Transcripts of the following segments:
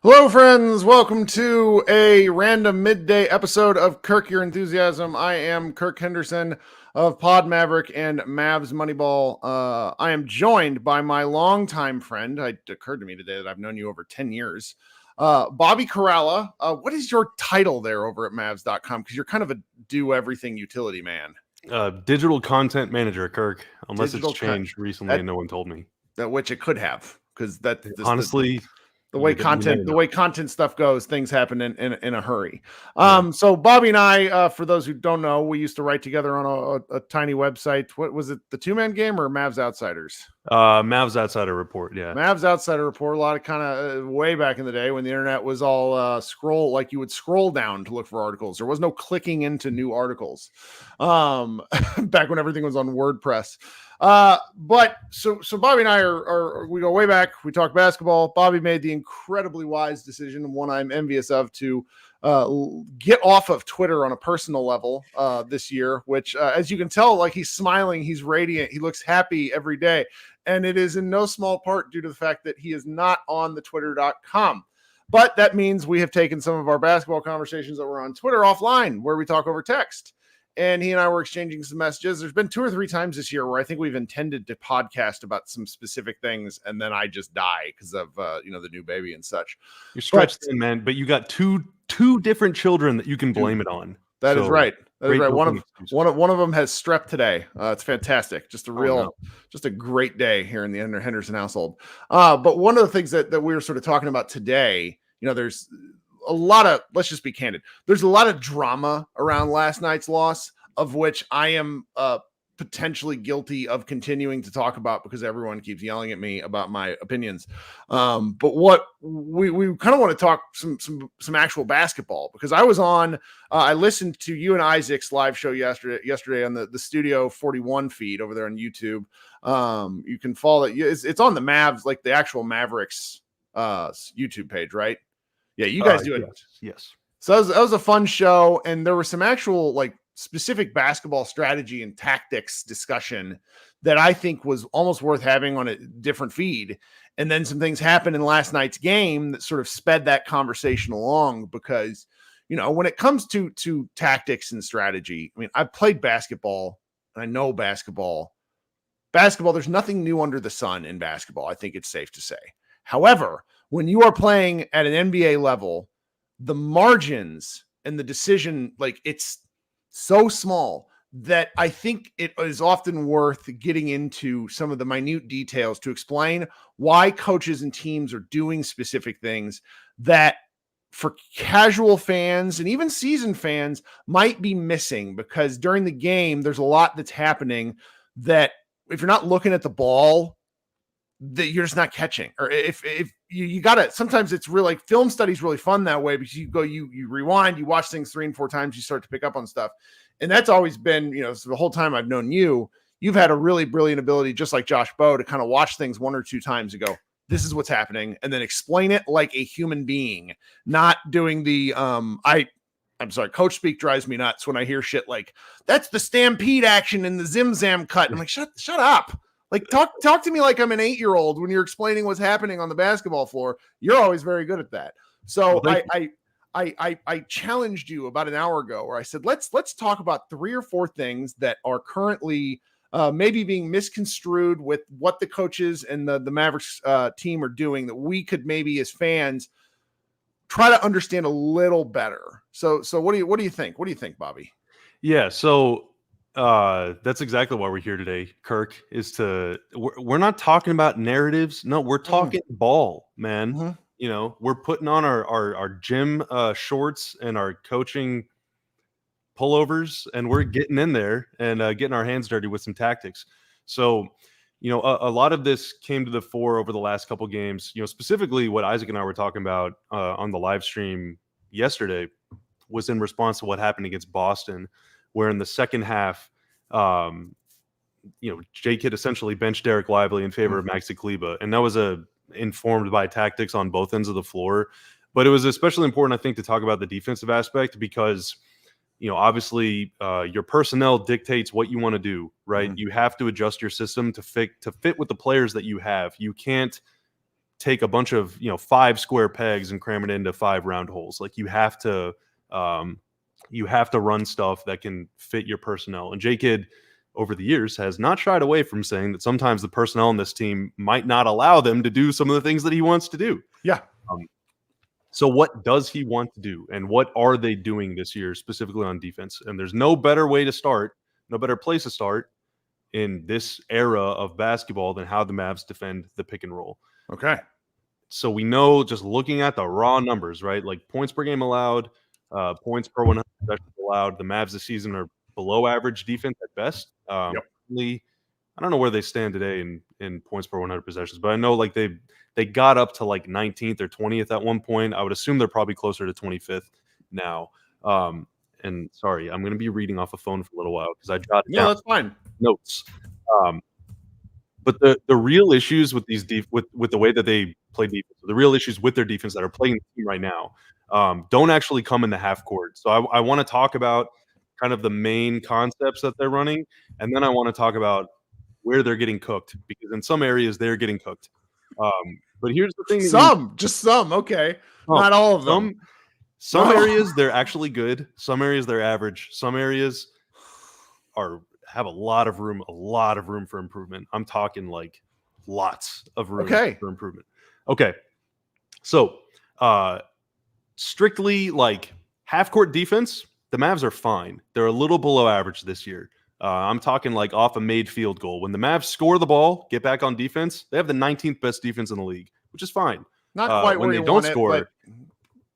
Hello, friends. Welcome to a random midday episode of Kirk Your Enthusiasm. I am Kirk Henderson of Pod Maverick and Mavs Moneyball. I am joined by my longtime friend. It occurred to me today that I've known you over 10 years. Bobby Karalla. What is your title there over at Mavs.com? Because you're kind of a do-everything utility man. Digital content manager, Kirk. Unless Digital it's changed recently and no one told me. Which it could have, because that honestly. The way content stuff goes, things happen in a hurry. So Bobby and I, for those who don't know, we used to write together on a tiny website. What was it? The Two-Man Game or Mavs Outsiders? Mavs Outsider Report. Yeah. Mavs Outsider Report. A lot of kind of way back in the day when the internet was all scroll, like you would scroll down to look for articles. There was no clicking into new articles. Back when everything was on WordPress. But so Bobby and I are we go way back. We talk basketball. Bobby made the incredibly wise decision, and one I'm envious of, to get off of Twitter on a personal level this year, which as you can tell, like, he's smiling, he's radiant, he looks happy every day. And it is in no small part due to the fact that he is not on the twitter.com. But that means we have taken some of our basketball conversations that were on Twitter offline, where we talk over text. And he and I were exchanging some messages. There's been 2 or 3 times this year where I think we've intended to podcast about some specific things, and then I just die because of the new baby and such. You're stretched thin, man. But you got two different children that you can blame it on. That is right. That is right. One of them has strep today. It's fantastic. Just a great day here in the Henderson household. But one of the things that we were sort of talking about today, there's a lot of, let's just be candid, there's a lot of drama around last night's loss, of which I am potentially guilty of continuing to talk about because everyone keeps yelling at me about my opinions. But what we kind of want to talk some actual basketball, because I was on, I listened to you and Isaac's live show yesterday on the Studio 41 feed over there on YouTube. You can follow it. It's on the Mavs, like the actual Mavericks YouTube page, right? Yeah, you guys do it. Yes. So that was a fun show, and there were some actual, like, specific basketball strategy and tactics discussion that I think was almost worth having on a different feed. And then some things happened in last night's game that sort of sped that conversation along, because, when it comes to tactics and strategy, I mean, I've played basketball and I know basketball. There's nothing new under the sun in basketball, I think it's safe to say. However, when you are playing at an NBA level, the margins and the decision, like, it's so small that I think it is often worth getting into some of the minute details to explain why coaches and teams are doing specific things that, for casual fans and even seasoned fans, might be missing, because during the game, there's a lot that's happening that, if you're not looking at the ball, that you're just not catching. Or if you gotta, sometimes it's really, like, film study is really fun that way, because you rewind, you watch things 3 and 4 times, you start to pick up on stuff. And that's always been, so the whole time I've known you've had a really brilliant ability, just like Josh Bowe, to kind of watch things 1 or 2 times and go, this is what's happening, and then explain it like a human being, not doing the I'm sorry, coach speak drives me nuts when I hear shit like, that's the stampede action in the Zim Zam cut. I'm like, shut up. Like, talk to me like I'm an 8-year-old when you're explaining what's happening on the basketball floor. You're always very good at that. So I challenged you about an hour ago, where I said, let's talk about 3 or 4 things that are currently maybe being misconstrued with what the coaches and the Mavericks team are doing, that we could maybe, as fans, try to understand a little better. So what do you think? What do you think, Bobby? Yeah. So that's exactly why we're here today, Kirk, is we're not talking about narratives. No, we're talking ball, man. Mm-hmm. We're putting on our gym shorts and our coaching pullovers, and we're getting in there and getting our hands dirty with some tactics. So, a lot of this came to the fore over the last couple games. Specifically what Isaac and I were talking about on the live stream yesterday was in response to what happened against Boston, where in the second half, J-Kid essentially benched Derek Lively in favor of Maxi Kleber, and that was informed by tactics on both ends of the floor. But it was especially important, I think, to talk about the defensive aspect because, obviously your personnel dictates what you want to do, right? You have to adjust your system to fit with the players that you have. You can't take a bunch of 5 square pegs and cram it into 5 round holes. Like you have to run stuff that can fit your personnel. And J-Kid over the years has not shied away from saying that sometimes the personnel on this team might not allow them to do some of the things that he wants to do. Yeah. So what does he want to do, and what are they doing this year specifically on defense? And there's no better way to start, no better place to start in this era of basketball than how the Mavs defend the pick and roll. Okay. So we know, just looking at the raw numbers, right? Like points per game allowed, points per 100 possessions allowed. The Mavs this season are below average defense at best. I don't know where they stand today in points per 100 possessions, but I know like they got up to like 19th or 20th at one point. I would assume they're probably closer to 25th now. And sorry, I'm going to be reading off a phone for a little while because I jotted down that's fine. notes. But the real issues with these with the way that they play defense, the real issues with their defense that are playing the team right now, don't actually come in the half court. So I want to talk about kind of the main concepts that they're running, and then I want to talk about where they're getting cooked, because in some areas they're getting cooked. But here's the thing: just some, okay, not all of them. Some areas they're actually good. Some areas they're average. Some areas have a lot of room for improvement. I'm talking like lots of room for improvement. Okay, so strictly like half court defense, the Mavs are fine. They're a little below average this year. I'm talking like off a made field goal. When the Mavs score the ball, get back on defense, they have the 19th best defense in the league, which is fine. Not quite when where they you don't want score, it, but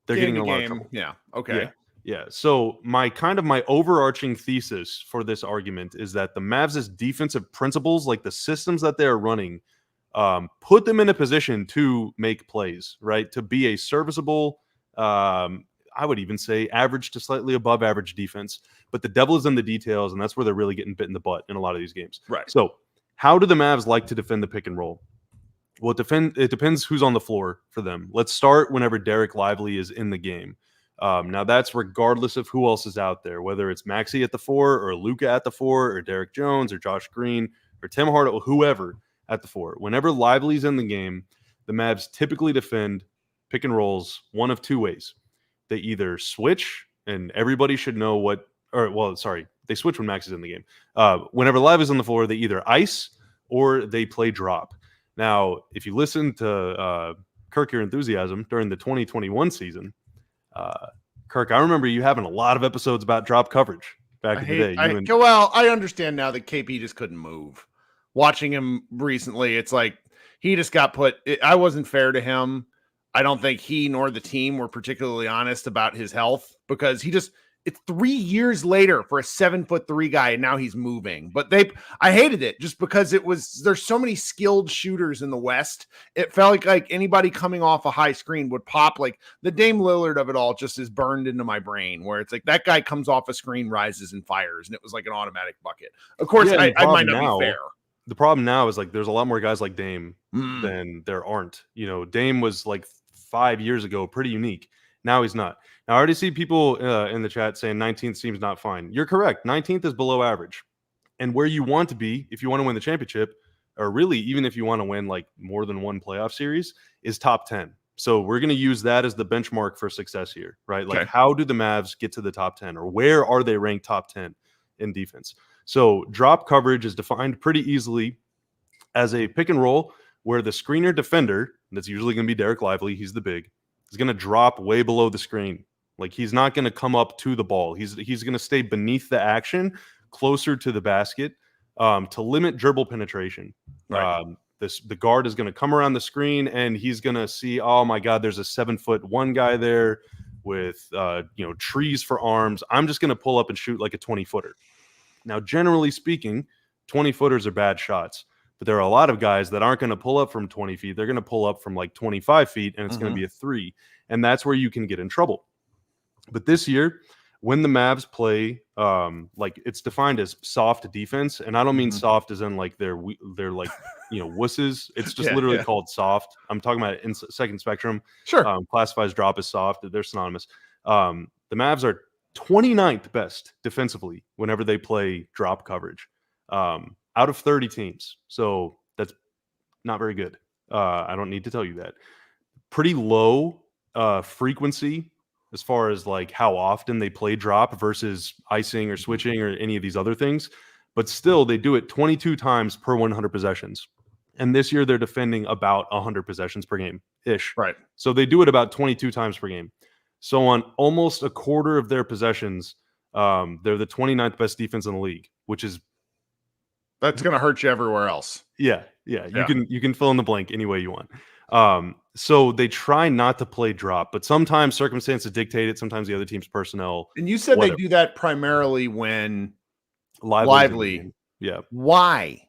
they're getting a lot of trouble. Yeah. Okay. Yeah. So my overarching thesis for this argument is that the Mavs' defensive principles, like the systems that they're running, put them in a position to make plays, right? To be a serviceable, I would even say average to slightly above average defense. But the devil is in the details, and that's where they're really getting bit in the butt in a lot of these games. Right. So how do the Mavs like to defend the pick and roll? Well, it depends who's on the floor for them. Let's start whenever Derek Lively is in the game. Now, that's regardless of who else is out there, whether it's Maxi at the 4 or Luka at the 4 or Derek Jones or Josh Green or Tim Hart or whoever at the 4. Whenever Lively's in the game, the Mavs typically defend pick and rolls one of two ways. They either switch, and everybody should know they switch when Max is in the game. Whenever Lively's on the floor, they either ice or they play drop. Now, if you listen to Kirk Your Enthusiasm during the 2021 season, Kirk, I remember you having a lot of episodes about drop coverage back in the day. I understand now that KP just couldn't move. Watching him recently, it's like he just got put. I wasn't fair to him. I don't think he nor the team were particularly honest about his health, because it's 3 years later for a 7'3" guy, and now he's moving. But I hated it just because there's so many skilled shooters in the West. It felt like anybody coming off a high screen would pop. Like the Dame Lillard of it all just is burned into my brain, where it's like that guy comes off a screen, rises and fires, and it was like an automatic bucket. Of course, I might not be fair. The problem now is like there's a lot more guys like Dame than there aren't. Dame was like 5 years ago pretty unique. Now he's not. Now, I already see people in the chat saying 19th seems not fine. You're correct. 19th is below average. And where you want to be, if you want to win the championship, or really even if you want to win like more than one playoff series, is top 10. So we're going to use that as the benchmark for success here, right? Like how do the Mavs get to the top 10, or where are they ranked top 10 in defense? So drop coverage is defined pretty easily as a pick and roll where the screener defender, that's usually going to be Derek Lively, he's the big, is going to drop way below the screen. Like he's not going to come up to the ball. He's going to stay beneath the action, closer to the basket, to limit dribble penetration. Right. The guard is going to come around the screen and he's going to see, oh my God, there's a 7'1" guy there. with trees for arms. I'm just going to pull up and shoot like a 20-footer. Now, generally speaking, 20-footers are bad shots, but there are a lot of guys that aren't going to pull up from 20 feet. They're going to pull up from like 25 feet, and it's going to be a 3. And that's where you can get in trouble. But this year, when the Mavs play, like it's defined as soft defense, and I don't mean soft as in like they're like wusses. It's just literally called soft. I'm talking about in second spectrum. Sure. Classifies drop as soft. They're synonymous. The Mavs are 29th best defensively whenever they play drop coverage, out of 30 teams. So that's not very good. I don't need to tell you that. Pretty low frequency as far as like how often they play drop versus icing or switching or any of these other things. But still, they do it 22 times per 100 possessions. And this year they're defending about 100 possessions per game ish. Right. So they do it about 22 times per game. So on almost a quarter of their possessions, they're the 29th best defense in the league, which is that's going to hurt you everywhere else. Yeah. You can fill in the blank any way you want. So they try not to play drop, but sometimes circumstances dictate it. Sometimes the other team's personnel. And you said they do that primarily when Lively. Yeah. Why?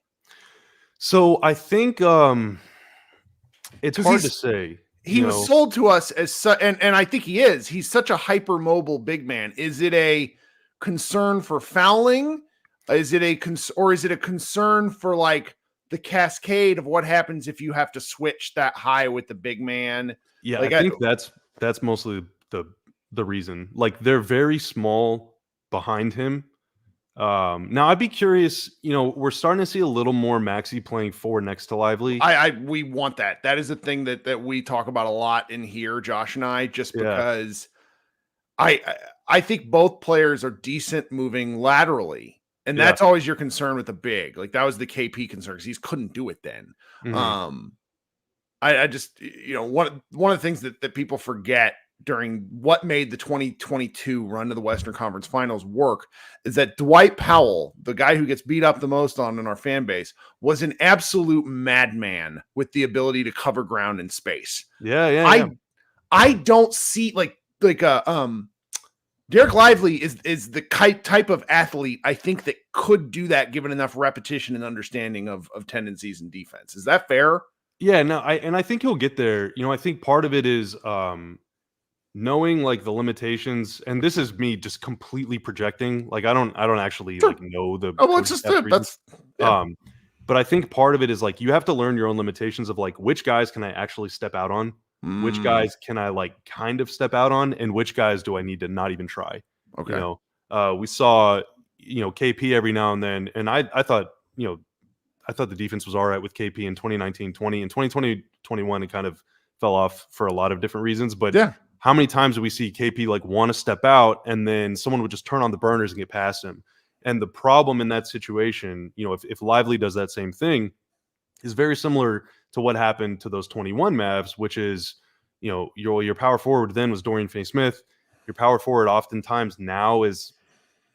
So I think it's hard to say. He was sold to us as and I think he is. He's such a hypermobile big man. Is it a concern for fouling? Is it a concern for like the cascade of what happens if you have to switch that high with the big man? Yeah, like, I think that's mostly the reason. Like they're very small behind him. Now I'd be curious, we're starting to see a little more Maxey playing 4 next to Lively. We want that. That is a thing that we talk about a lot in here, Josh and I, just because I think both players are decent moving laterally. And that's always your concern with the big. Like that was the KP concern because he couldn't do it then. I just, one of the things that people forget during what made the 2022 run to the Western Conference Finals work is that Dwight Powell, the guy who gets beat up the most on in our fan base, was an absolute madman with the ability to cover ground in space. I don't see Derek Lively is the type of athlete I think that could do that given enough repetition and understanding of tendencies in defense. Is that fair? Yeah, no, I think he'll get there. I think part of it is knowing like the limitations, and this is me just completely projecting. Like I don't actually like know the. Oh, well, it's just that's. Yeah. But I think part of it is like you have to learn your own limitations of like which guys can I actually step out on, which guys can I like kind of step out on, and which guys do I need to not even try. Okay. We saw KP every now and then, and I thought I thought the defense was all right with KP in 2019-20 and 2020-21. It kind of fell off for a lot of different reasons, but how many times do we see KP like want to step out and then someone would just turn on the burners and get past him? And the problem in that situation, if Lively does that same thing, is very similar to what happened to those 21 Mavs, which is, your power forward then was Dorian Finney-Smith. Your power forward oftentimes now is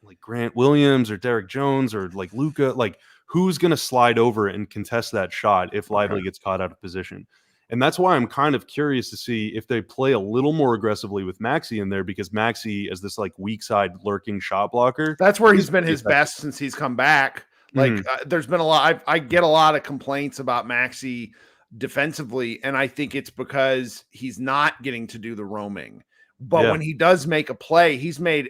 like Grant Williams or Derek Jones or like Luka. Like who's going to slide over and contest that shot if Lively gets caught out of position? And that's why I'm kind of curious to see if they play a little more aggressively with Maxey in there, because Maxey is this like weak side lurking shot blocker. That's where he's been his best since he's come back. Like there's been a lot. I get a lot of complaints about Maxey defensively, and I think it's because he's not getting to do the roaming. But when he does make a play, he's made.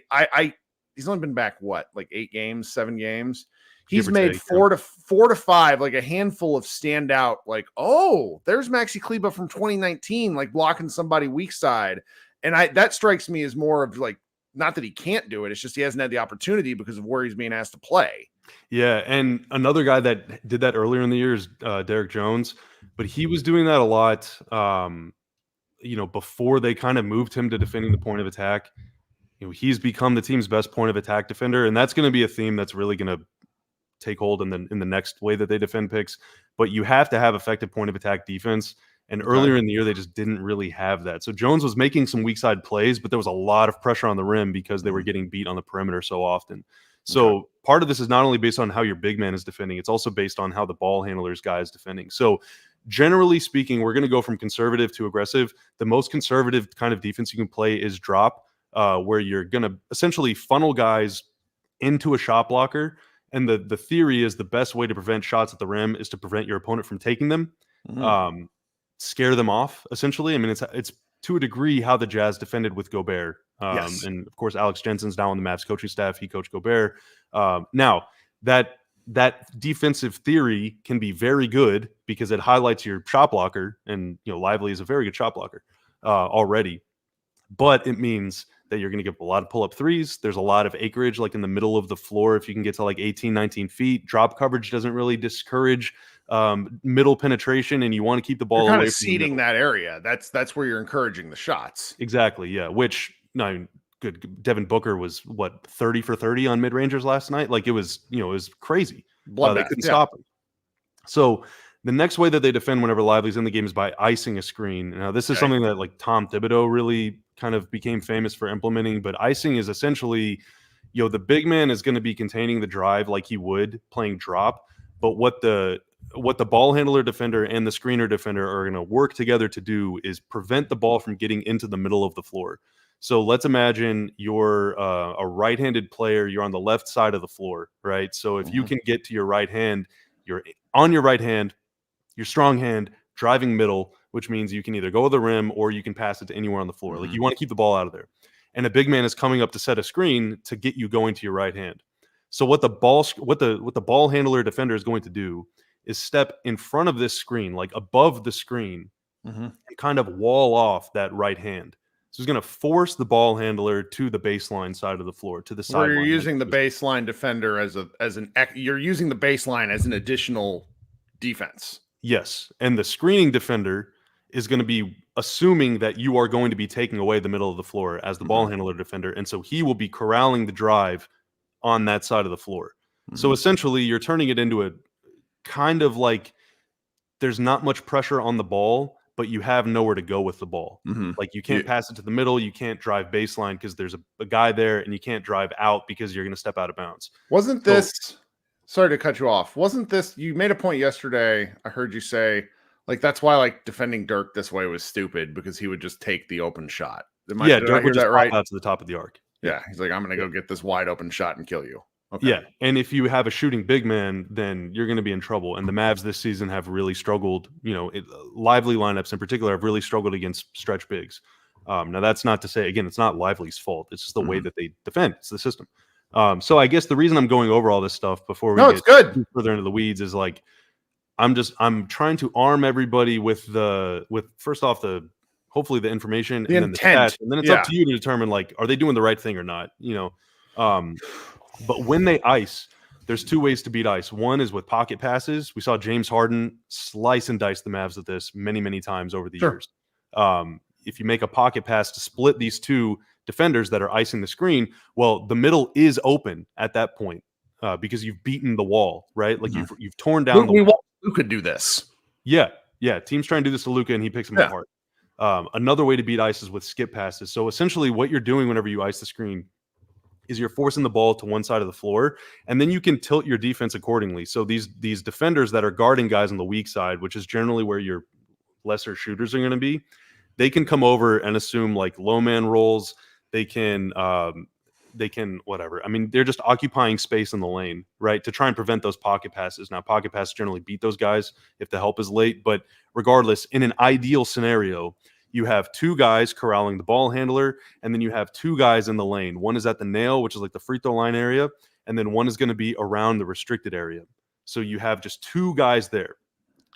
He's only been back like 8 games, 7 games. He's made 4 to 5, like a handful of standout, like, oh, there's Maxi Kleber from 2019, like blocking somebody weak side. And that strikes me as more of like, not that he can't do it. It's just he hasn't had the opportunity because of where he's being asked to play. Yeah. And another guy that did that earlier in the year is Derek Jones, but he was doing that a lot, before they kind of moved him to defending the point of attack. He's become the team's best point of attack defender. And that's going to be a theme that's really going to take hold in the next way that they defend picks. But you have to have effective point of attack defense. And earlier in the year, they just didn't really have that. So Jones was making some weak side plays, but there was a lot of pressure on the rim because they were getting beat on the perimeter so often. So part of this is not only based on how your big man is defending, it's also based on how the ball handler's guy is defending. So generally speaking, we're going to go from conservative to aggressive. The most conservative kind of defense you can play is drop, where you're going to essentially funnel guys into a shot blocker. And the theory is the best way to prevent shots at the rim is to prevent your opponent from taking them, scare them off, essentially. I mean, it's to a degree how the Jazz defended with Gobert. Yes. And of course, Alex Jensen's now on the Mavs coaching staff. He coached Gobert. Now, that defensive theory can be very good because it highlights your shot blocker, and Lively is a very good shot blocker already. But it means that you're going to give a lot of pull-up threes. There's a lot of acreage like in the middle of the floor. If you can get to like 18, 19 feet, drop coverage doesn't really discourage middle penetration, and you want to keep the ball You're kind away of from seeding that area. That's where you're encouraging the shots. Exactly, yeah. Which, no, good. Devin Booker was, what, 30 for 30 on mid-rangers last night? Like, it was crazy. They couldn't stop him. So the next way that they defend whenever Lively's in the game is by icing a screen. Now, this is something that like Tom Thibodeau really kind of became famous for implementing, but icing is essentially, the big man is going to be containing the drive like he would playing drop, but what the ball handler defender and the screener defender are going to work together to do is prevent the ball from getting into the middle of the floor. So let's imagine you're a right-handed player, you're on the left side of the floor, right? So if you can get to your right hand, you're on your right hand, your strong hand, driving middle, which means you can either go to the rim or you can pass it to anywhere on the floor. Like, you want to keep the ball out of there. And a big man is coming up to set a screen to get you going to your right hand. So what the ball handler defender is going to do is step in front of this screen, like above the screen, and kind of wall off that right hand. So he's going to force the ball handler to the baseline side of the floor, to the sideline. Where you're using the baseline defender you're using the baseline as an additional defense. Yes, and the screening defender is going to be assuming that you are going to be taking away the middle of the floor as the ball handler defender, and so he will be corralling the drive on that side of the floor. So essentially, you're turning it into a kind of like there's not much pressure on the ball, but you have nowhere to go with the ball. Like, you can't pass it to the middle, you can't drive baseline because there's a guy there, and you can't drive out because you're going to step out of bounds. Wasn't this... Sorry to cut you off. Wasn't this, you made a point yesterday, I heard you say, like, that's why like defending Dirk this way was stupid, because he would just take the open shot. Dirk would just pop out to the top of the arc. Yeah, he's like, I'm going to go get this wide open shot and kill you. Okay. Yeah, and if you have a shooting big man, then you're going to be in trouble. And the Mavs this season have really struggled, Lively lineups in particular have really struggled against stretch bigs. Now, that's not to say, again, it's not Lively's fault. It's just the way that they defend. It's the system. So I guess the reason I'm going over all this stuff before we get further into the weeds is like, I'm trying to arm everybody with first off hopefully the information, and then the stats, and then it's up to you to determine, like, are they doing the right thing or not? But when they ice, there's two ways to beat ice. One is with pocket passes. We saw James Harden slice and dice the Mavs at this many, many times over the years. If you make a pocket pass to split these two defenders that are icing the screen, well, the middle is open at that point because you've beaten the wall, right? Like, you've torn down the wall. Who could do this? Yeah. Teams try and do this to Luka, and he picks them apart. Another way to beat ice is with skip passes. So essentially, what you're doing whenever you ice the screen is you're forcing the ball to one side of the floor, and then you can tilt your defense accordingly. So these defenders that are guarding guys on the weak side, which is generally where your lesser shooters are going to be, they can come over and assume like low man rolls. They can whatever. I mean, they're just occupying space in the lane, right, to try and prevent those pocket passes. Now, pocket passes generally beat those guys if the help is late, but regardless, in an ideal scenario, you have two guys corralling the ball handler, and then you have two guys in the lane. One is at the nail, which is like the free throw line area, and then one is going to be around the restricted area. So you have just two guys there.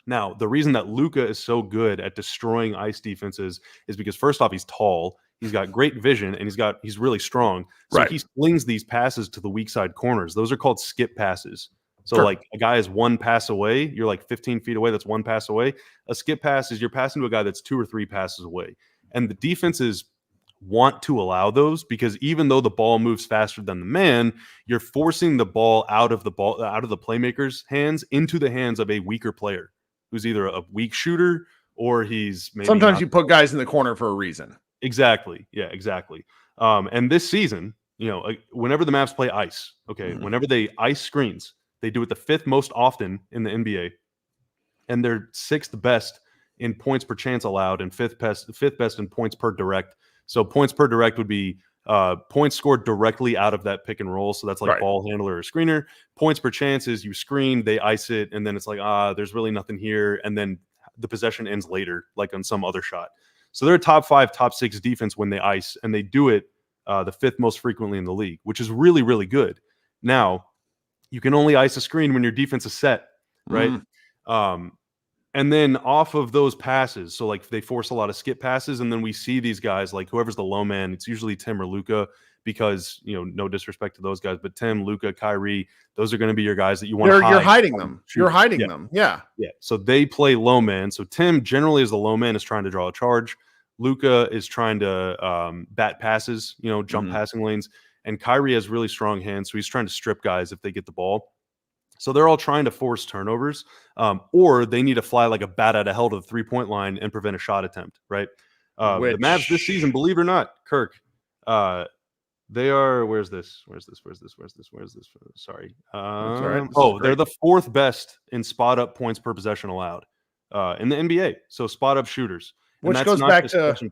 Now, the reason that Luka is so good at destroying ice defenses is because, first off, he's tall, he's got great vision, and he's really strong. So he slings these passes to the weak side corners. Those are called skip passes. So like a guy is one pass away, you're like 15 feet away, that's one pass away. A skip pass is you're passing to a guy that's 2 or 3 passes away. And the defenses want to allow those because even though the ball moves faster than the man, you're forcing the ball out of the playmaker's hands into the hands of a weaker player who's either a weak shooter or he's maybe sometimes you put guys in the corner for a reason. Exactly. Yeah, exactly. And this season, whenever the Mavs play ice, whenever they ice screens, they do it the 5th most often in the NBA. and they're 6th best in points per chance allowed and 5th best in points per direct. So points per direct would be points scored directly out of that pick and roll. So that's like ball handler or screener. Points per chance is you screen, they ice it, and then it's like, there's really nothing here. And then the possession ends later, like on some other shot. So they're a top 5, top 6 defense when they ice, and they do it the 5th most frequently in the league, which is really, really good. Now, you can only ice a screen when your defense is set, right? And then off of those passes, so like they force a lot of skip passes, and then we see these guys like whoever's the low man, it's usually Tim or Luka, because no disrespect to those guys, but Tim, Luka, Kyrie, those are going to be your guys that you want to hide. You're hiding them. You're hiding them. Yeah. So they play low man. So Tim generally as the low man is trying to draw a charge. Luka is trying to bat passes, jump passing lanes, and Kyrie has really strong hands, so he's trying to strip guys if they get the ball. So they're all trying to force turnovers, or they need to fly like a bat out of hell to the 3-point line and prevent a shot attempt, right? The Mavs this season, believe it or not, Kirk, they are. Where's this? Sorry. They're the 4th best in spot up points per possession allowed in the NBA. So spot up shooters, which goes back to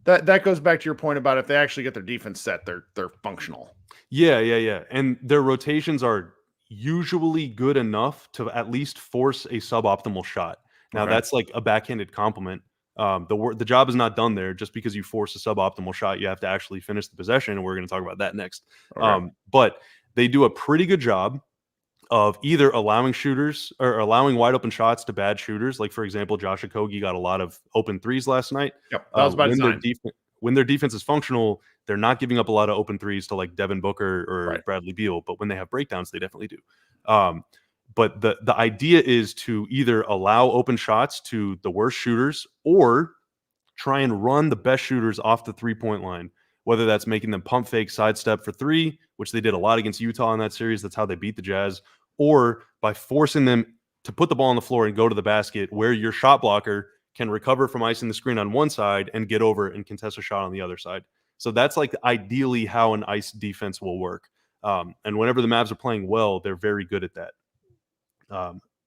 that goes back to your point about if they actually get their defense set, they're functional. Yeah. And their rotations are usually good enough to at least force a suboptimal shot. Now that's like a backhanded compliment. The job is not done there. Just because you force a suboptimal shot, you have to actually finish the possession, and we're going to talk about that next. But they do a pretty good job of either allowing shooters or allowing wide open shots to bad shooters. Like for example, Josh Okogie got a lot of open threes last night. Yep, that was by design. When their defense is functional, they're not giving up a lot of open threes to like Devin Booker or Bradley Beal, but when they have breakdowns, they definitely do. But the idea is to either allow open shots to the worst shooters or try and run the best shooters off the 3-point line, whether that's making them pump fake sidestep for 3, which they did a lot against Utah in that series. That's how they beat the Jazz, or by forcing them to put the ball on the floor and go to the basket where your shot blocker can recover from icing the screen on one side and get over and contest a shot on the other side. So that's like ideally how an ice defense will work. And whenever the Mavs are playing well, they're very good at that.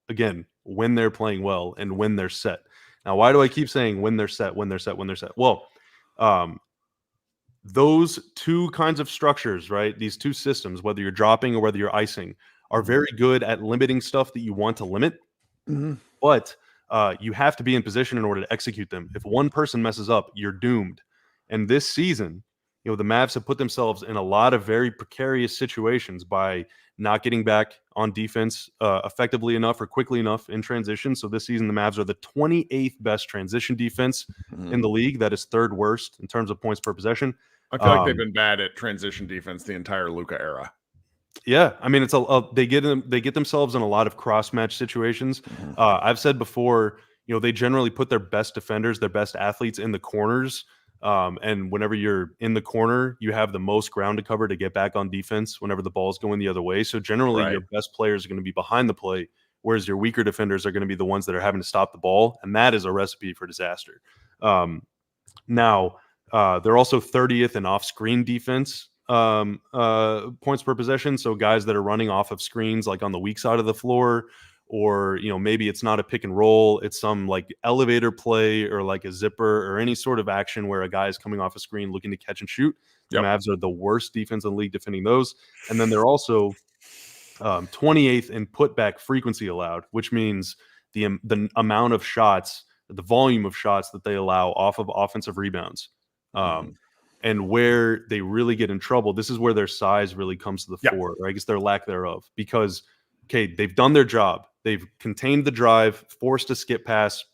Again, when they're playing well and when they're set. Now, why do I keep saying when they're set? Well, those two kinds of structures, right? These two systems, whether you're dropping or whether you're icing, are very good at limiting stuff that you want to limit. But you have to be in position in order to execute them. If one person messes up, you're doomed. And this season, the Mavs have put themselves in a lot of very precarious situations by not getting back on defense effectively enough or quickly enough in transition. So this season, the Mavs are the 28th best transition defense in the league. That is 3rd worst in terms of points per possession. I feel like they've been bad at transition defense the entire Luka era. Yeah, I mean, it's they get themselves in a lot of cross match situations. I've said before, they generally put their best defenders, their best athletes in the corners. And whenever you're in the corner, you have the most ground to cover to get back on defense whenever the ball's going the other way. So generally, your best players are going to be behind the play, whereas your weaker defenders are going to be the ones that are having to stop the ball, and that is a recipe for disaster. Now, they're also 30th in off-screen defense. Points per possession. So guys that are running off of screens, like on the weak side of the floor, or, maybe it's not a pick and roll, it's some like elevator play or like a zipper or any sort of action where a guy is coming off a screen looking to catch and shoot. The Mavs are the worst defense in the league defending those. And then they're also 28th in putback frequency allowed, which means the amount of shots, the volume of shots that they allow off of offensive rebounds. And where they really get in trouble, this is where their size really comes to the fore, or I guess their lack thereof. Because, they've done their job. They've contained the drive, forced a skip pass,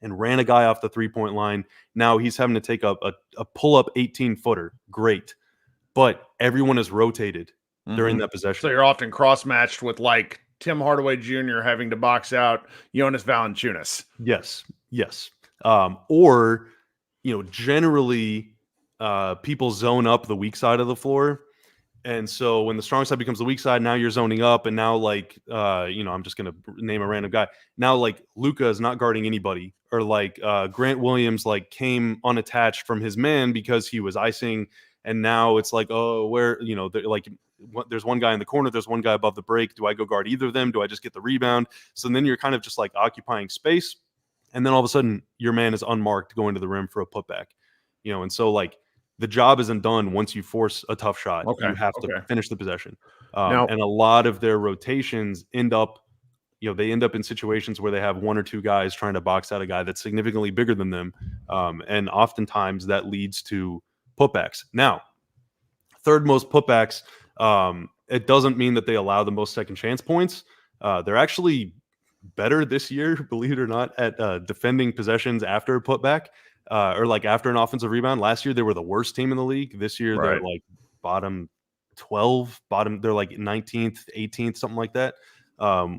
and ran a guy off the 3-point line. Now he's having to take up a pull-up 18-footer. Great. But everyone is rotated during that possession. So you're often cross-matched with, like, Tim Hardaway Jr. having to box out Jonas Valanciunas. Yes. Or, generally people zone up the weak side of the floor. And so when the strong side becomes the weak side, now you're zoning up. And now, like, I'm just going to name a random guy. Now, like, Luka is not guarding anybody. Or, like, Grant Williams, like, came unattached from his man because he was icing. And now it's like, oh, where, like, there's one guy in the corner, there's one guy above the break. Do I go guard either of them? Do I just get the rebound? So then you're kind of just like occupying space. And then all of a sudden your man is unmarked going to the rim for a putback, and so like the job isn't done once you force a tough shot. Okay. You have to finish the possession. Now, and a lot of their rotations end up in situations where they have one or two guys trying to box out a guy that's significantly bigger than them. And oftentimes that leads to putbacks. Now, third most putbacks, it doesn't mean that they allow the most second chance points. They're actually better this year, believe it or not, at defending possessions after a putback or like after an offensive rebound. Last year, they were the worst team in the league. This year, they're like bottom 12, they're like 19th, 18th, something like that.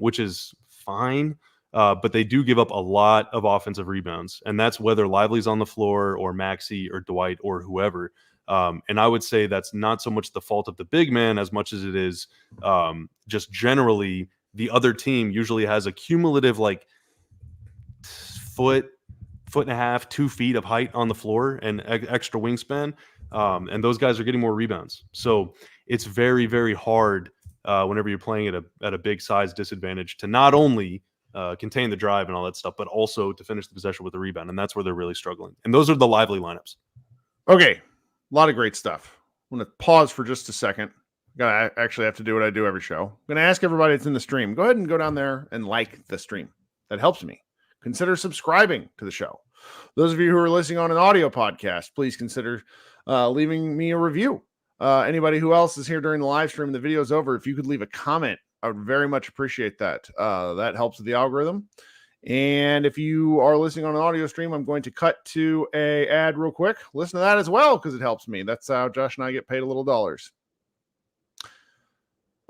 Which is fine, but they do give up a lot of offensive rebounds, and that's whether Lively's on the floor or Maxey or Dwight or whoever. And I would say that's not so much the fault of the big man as much as it is just generally the other team usually has a cumulative like foot and a half, 2 feet of height on the floor and extra wingspan, and those guys are getting more rebounds. So it's very, very hard whenever you're playing at a big size disadvantage to not only contain the drive and all that stuff, but also to finish the possession with a rebound. And that's where they're really struggling. And those are the Lively lineups. Okay. A lot of great stuff. I'm going to pause for just a second. I actually have to do what I do every show. I'm going to ask everybody that's in the stream, go ahead and go down there and like the stream. That helps me. Consider subscribing to the show. Those of you who are listening on an audio podcast, please consider leaving me a review. Anybody who else is here during the live stream, the video's over, if you could leave a comment, I would very much appreciate that. That helps with the algorithm. And if you are listening on an audio stream, I'm going to cut to a ad real quick. Listen to that as well, because it helps me. That's how Josh and I get paid a little dollars.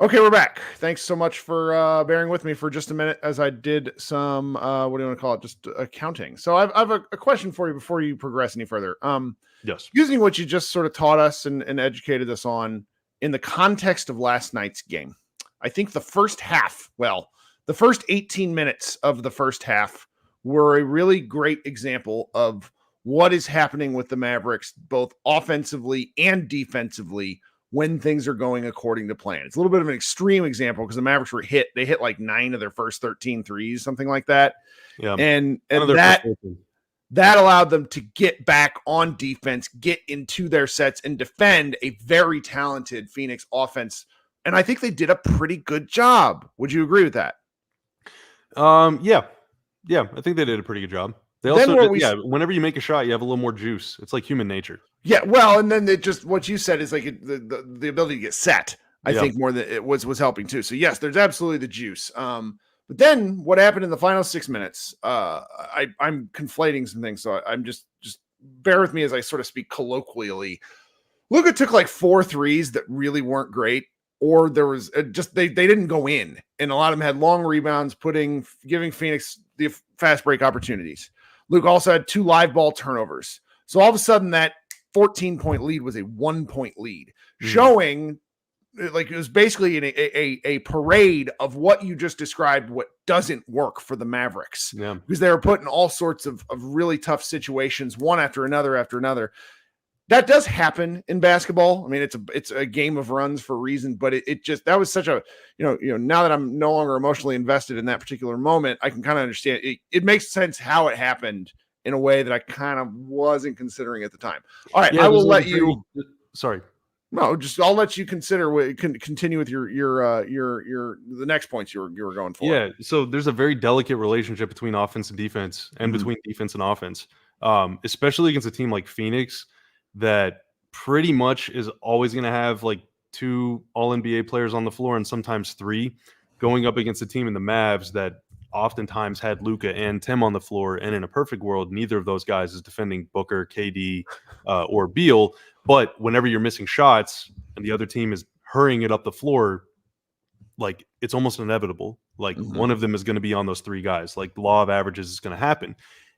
Okay, we're back. Thanks so much for bearing with me for just a minute as I did some, what do you want to call it? Just accounting. So I've a question for you before you progress any further. Yes. Using what you just sort of taught us and educated us on in the context of last night's game, I think the first 18 minutes of the first half were a really great example of what is happening with the Mavericks, both offensively and defensively, when things are going according to plan. It's a little bit of an extreme example because the Mavericks were hit. They hit like 9 of their first 13 threes, something like that. Yeah. And that allowed them to get back on defense, get into their sets, and defend a very talented Phoenix offense. And I think they did a pretty good job. Would you agree with that? Yeah, I think they did a pretty good job. They also whenever you make a shot, you have a little more juice. It's like human nature. Yeah, well, and then what you said is like the ability to get set. I think more than it was helping too. So yes, there's absolutely the juice. But then what happened in the final 6 minutes? I'm conflating some things, so I'm just bear with me as I sort of speak colloquially. Luka took like 4 threes that really weren't great, or there was they didn't go in, and a lot of them had long rebounds, giving Phoenix the fast break opportunities. Luka also had 2 live ball turnovers. So all of a sudden that 14-point lead was a 1-point lead, showing like it was basically a parade of what you just described, what doesn't work for the Mavericks. Yeah. Because they were put in all sorts of really tough situations, one after another. That does happen in basketball. I mean, it's a game of runs for a reason, but that was such a, now that I'm no longer emotionally invested in that particular moment, I can kind of understand it. It makes sense how it happened in a way that I kind of wasn't considering at the time. All right. I will let you. Sorry. No, I'll let you continue with the next points you were going for. Yeah. So there's a very delicate relationship between offense and defense, and between defense and offense, especially against a team like Phoenix that pretty much is always going to have like 2 All-NBA players on the floor and sometimes 3, going up against a team in the Mavs that oftentimes had Luka and Tim on the floor. And in a perfect world, neither of those guys is defending Booker, KD, or Beal. But whenever you're missing shots and the other team is hurrying it up the floor, like it's almost inevitable. Like one of them is going to be on those 3 guys. Like the law of averages is going to happen.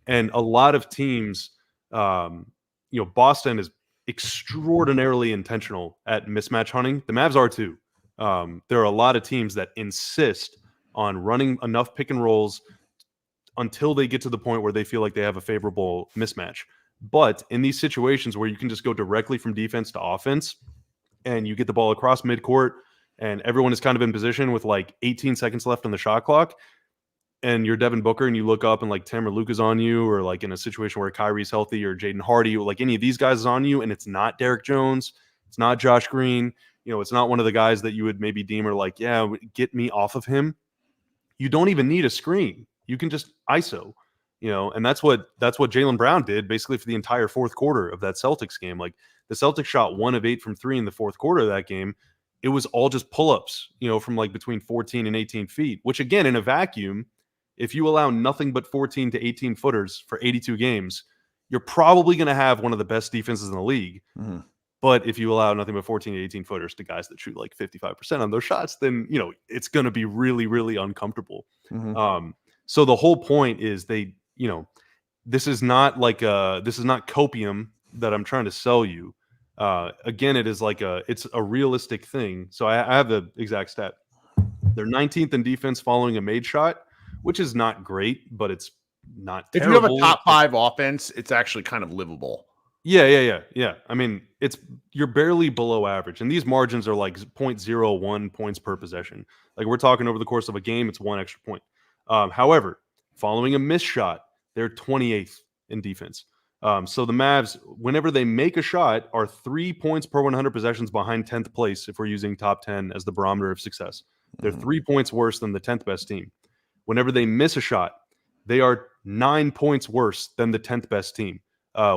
And a lot of teams, Boston is extraordinarily intentional at mismatch hunting. The Mavs are too. There are a lot of teams that insist on running enough pick and rolls until they get to the point where they feel like they have a favorable mismatch. But in these situations where you can just go directly from defense to offense, and you get the ball across midcourt, and everyone is kind of in position with like 18 seconds left on the shot clock, and you're Devin Booker, and you look up and like Tim or Luke is on you, or like in a situation where Kyrie's healthy or Jaden Hardy, or like any of these guys is on you, and it's not Derek Jones, it's not Josh Green, it's not one of the guys that you would maybe deem or like, yeah, get me off of him. You don't even need a screen. You can just ISO, and that's what Jaylen Brown did basically for the entire fourth quarter of that Celtics game. Like the Celtics shot 1 of 8 from 3 in the fourth quarter of that game. It was all just pull-ups, from like between 14 and 18 feet, which again, in a vacuum, if you allow nothing but 14 to 18 footers for 82 games, you're probably going to have one of the best defenses in the league. Mm-hmm. But if you allow nothing but 14 to 18 footers to guys that shoot like 55% on those shots, then, it's going to be really, really uncomfortable. Mm-hmm. So the whole point is this is not copium that I'm trying to sell you. Again, it's a realistic thing. So I have the exact stat. They're 19th in defense following a made shot, which is not great, but it's not terrible. If you have a top 5 offense, it's actually kind of livable. Yeah. I mean, you're barely below average, and these margins are like 0.01 points per possession. Like we're talking over the course of a game, it's 1 extra point. However, following a missed shot, they're 28th in defense. So the Mavs, whenever they make a shot, are 3 points per 100 possessions behind 10th place if we're using top 10 as the barometer of success. They're 3 points worse than the 10th best team. Whenever they miss a shot, they are 9 points worse than the 10th best team,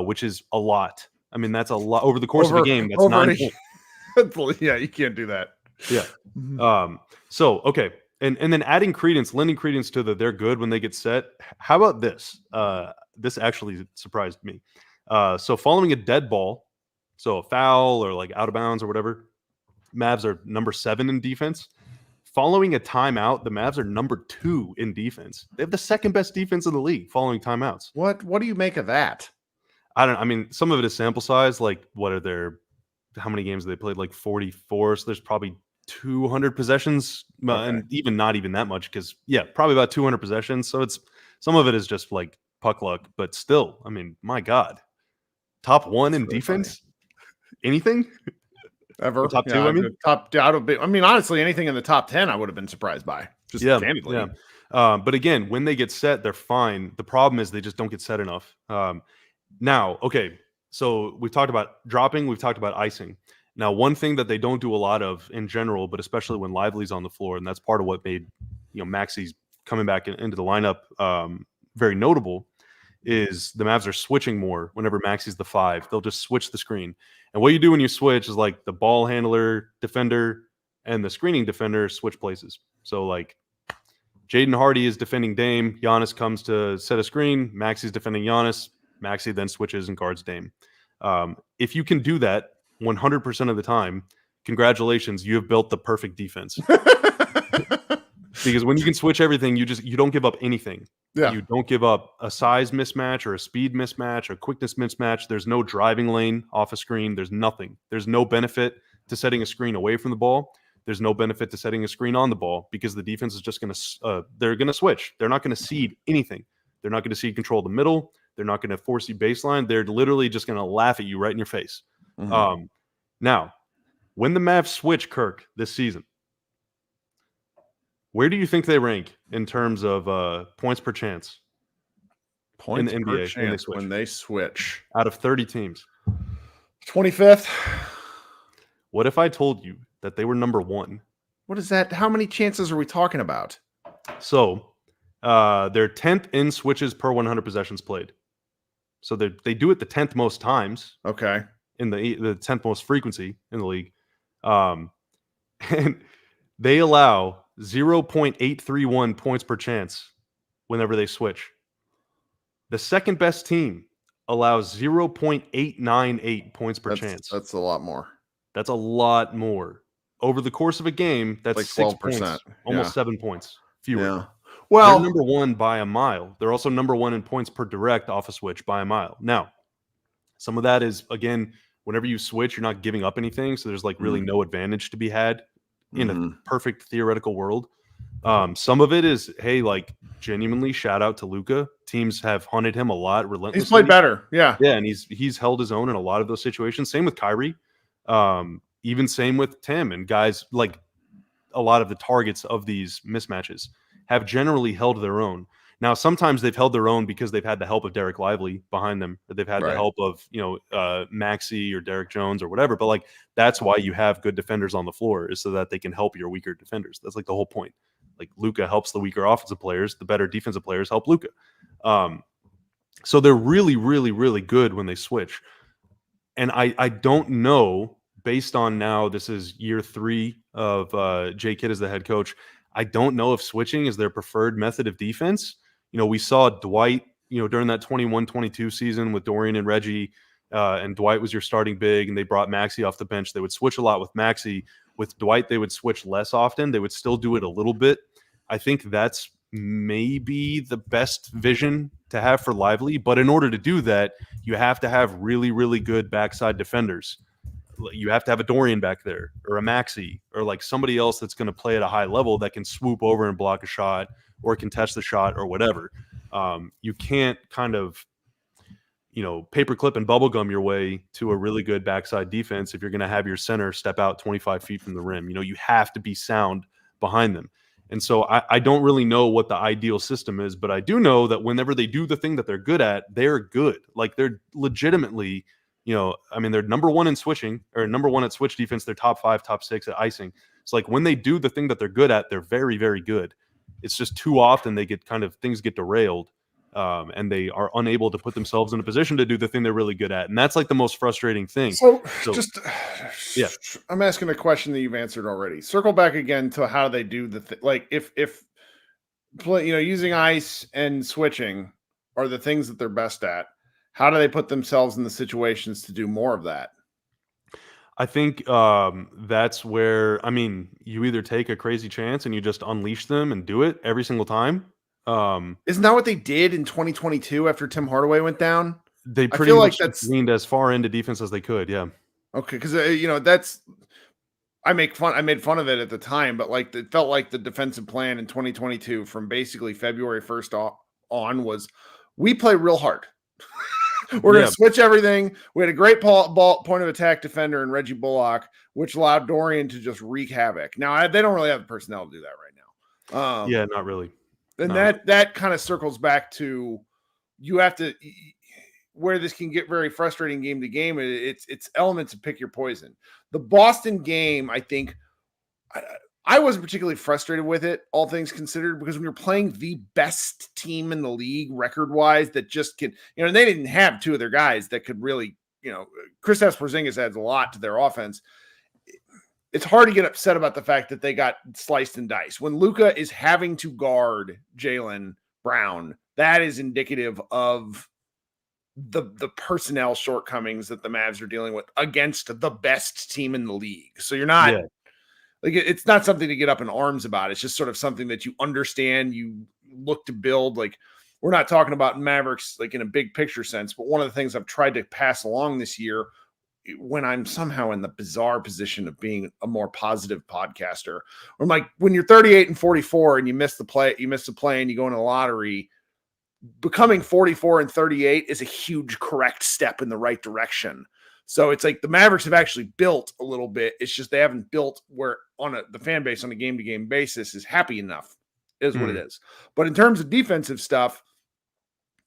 which is a lot. I mean, that's a lot. Over the course of a game, that's 9 points. Yeah, you can't do that. Yeah. So, okay. And then lending credence to they're good when they get set. How about this? This actually surprised me. So following a dead ball, so a foul or like out of bounds or whatever, Mavs are number 7 in defense. Following a timeout, the Mavs are number 2 in defense. They have the second best defense in the league following timeouts. What do you make of that? I mean, some of it is sample size. Like, how many games have they played? Like 44. So there's probably 200 possessions, and even not even that much, because probably about 200 possessions. So some of it is just like puck luck, but still, I mean, my God, top 1 in defense, anything ever top 2. I mean, top. I mean, honestly, anything in the top 10, I would have been surprised by. Just candidly. Yeah. But again, when they get set, they're fine. The problem is they just don't get set enough. Now, okay, so we've talked about dropping, we've talked about icing. Now, one thing that they don't do a lot of in general, but especially when Lively's on the floor, and that's part of what made Maxi's coming back into the lineup very notable, is the Mavs are switching more whenever Maxi's the 5. They'll just switch the screen. And what you do when you switch is like the ball handler, defender, and the screening defender switch places. So like Jaden Hardy is defending Dame. Giannis comes to set a screen. Maxi's defending Giannis. Maxi then switches and guards Dame. If you can do that 100% of the time, congratulations, you have built the perfect defense. Because when you can switch everything, you don't give up anything. Yeah. You don't give up a size mismatch or a speed mismatch or quickness mismatch. There's no driving lane off a screen. There's nothing. There's no benefit to setting a screen away from the ball. There's no benefit to setting a screen on the ball, because the defense is just going to they're going to switch. They're not going to cede anything. They're not going to cede control of the middle. They're not going to force you baseline. They're literally just going to laugh at you right in your face. Mm-hmm. Now, when the Mavs switch, Kirk, this season, where do you think they rank in terms of points per chance? Points in the NBA per chance when they switch. Out of 30 teams. 25th. What if I told you that they were number 1? What is that? How many chances are we talking about? So, they're 10th in switches per 100 possessions played. So they do it the 10th most times. Okay. In the 10th most frequency in the league. And they allow 0.831 points per chance whenever they switch. The second best team allows 0.898 points per chance. That's a lot more. That's a lot more. Over the course of a game, that's like 6 points. Almost 7 points fewer. Yeah. Well, they're number 1 by a mile. They're also number 1 in points per direct off a switch by a mile. Now, some of that is, again, whenever you switch, you're not giving up anything. So there's like really no advantage to be had in a perfect theoretical world. Some of it is, hey, like genuinely shout out to Luka. Teams have hunted him a lot relentlessly. He's played better. Yeah. Yeah. And he's held his own in a lot of those situations. Same with Kyrie. even same with Tim and guys like a lot of the targets of these mismatches have generally held their own. Now, sometimes they've held their own because they've had the help of Derek Lively behind them, or they've had the help of, Maxey or Derek Jones or whatever. But like, that's why you have good defenders on the floor, is so that they can help your weaker defenders. That's like the whole point. Like Luka helps the weaker offensive players. The better defensive players help Luka. So they're really, really, really good when they switch. And I don't know, based on now, this is year 3 of Jay Kidd as the head coach. I don't know if switching is their preferred method of defense. We saw Dwight, during that 21-22 season with Dorian and Reggie, and Dwight was your starting big, and they brought Maxey off the bench. They would switch a lot with Maxey. With Dwight, they would switch less often. They would still do it a little bit. I think that's maybe the best vision to have for Lively. But in order to do that, you have to have really, really good backside defenders. You have to have a Dorian back there, or a Maxey, or like somebody else that's going to play at a high level that can swoop over and block a shot or contest the shot or whatever. You can't kind of, paperclip and bubblegum your way to a really good backside defense if you're going to have your center step out 25 feet from the rim. You have to be sound behind them. And so I don't really know what the ideal system is, but I do know that whenever they do the thing that they're good at, they're good. Like, they're legitimately, they're number 1 in switching, or number 1 at switch defense. They're top 5, top 6 at icing. So like, when they do the thing that they're good at, they're very, very good. It's just too often things get derailed, and they are unable to put themselves in a position to do the thing they're really good at. And that's like the most frustrating thing. So yeah, I'm asking a question that you've answered already. Circle back again to how they do the like, if play, using ice and switching are the things that they're best at, how do they put themselves in the situations to do more of that? I think that's where, you either take a crazy chance and you just unleash them and do it every single time. Isn't that what they did in 2022 after Tim Hardaway went down? They pretty much leaned as far into defense as they could. Yeah. Okay. Because, I made fun of it at the time, but like, it felt like the defensive plan in 2022 from basically February 1st on was, we play real hard. We're going to switch everything. We had a great ball point of attack defender in Reggie Bullock, which allowed Dorian to just wreak havoc. Now, they don't really have the personnel to do that right now. Yeah, not really. And that kind of circles back to, you have to, where this can get very frustrating game to game. It's elements of pick your poison. The Boston game, I think, I wasn't particularly frustrated with it, all things considered, because when you're playing the best team in the league record-wise that just can, and they didn't have 2 of their guys that could really, Kristaps Porzingis adds a lot to their offense. It's hard to get upset about the fact that they got sliced and diced. When Luka is having to guard Jaylen Brown, that is indicative of the personnel shortcomings that the Mavs are dealing with against the best team in the league. So you're not... Yeah. Like, it's not something to get up in arms about. It's just sort of something that you understand, you look to build. Like, we're not talking about Mavericks like in a big picture sense, but one of the things I've tried to pass along this year, when I'm somehow in the bizarre position of being a more positive podcaster, I'm like, when you're 38 and 44 and you miss the play and you go in the lottery, becoming 44 and 38 is a huge correct step in the right direction. So it's like the Mavericks have actually built a little bit. It's just they haven't built where the fan base on a game-to-game basis is happy enough, is what it is. But in terms of defensive stuff,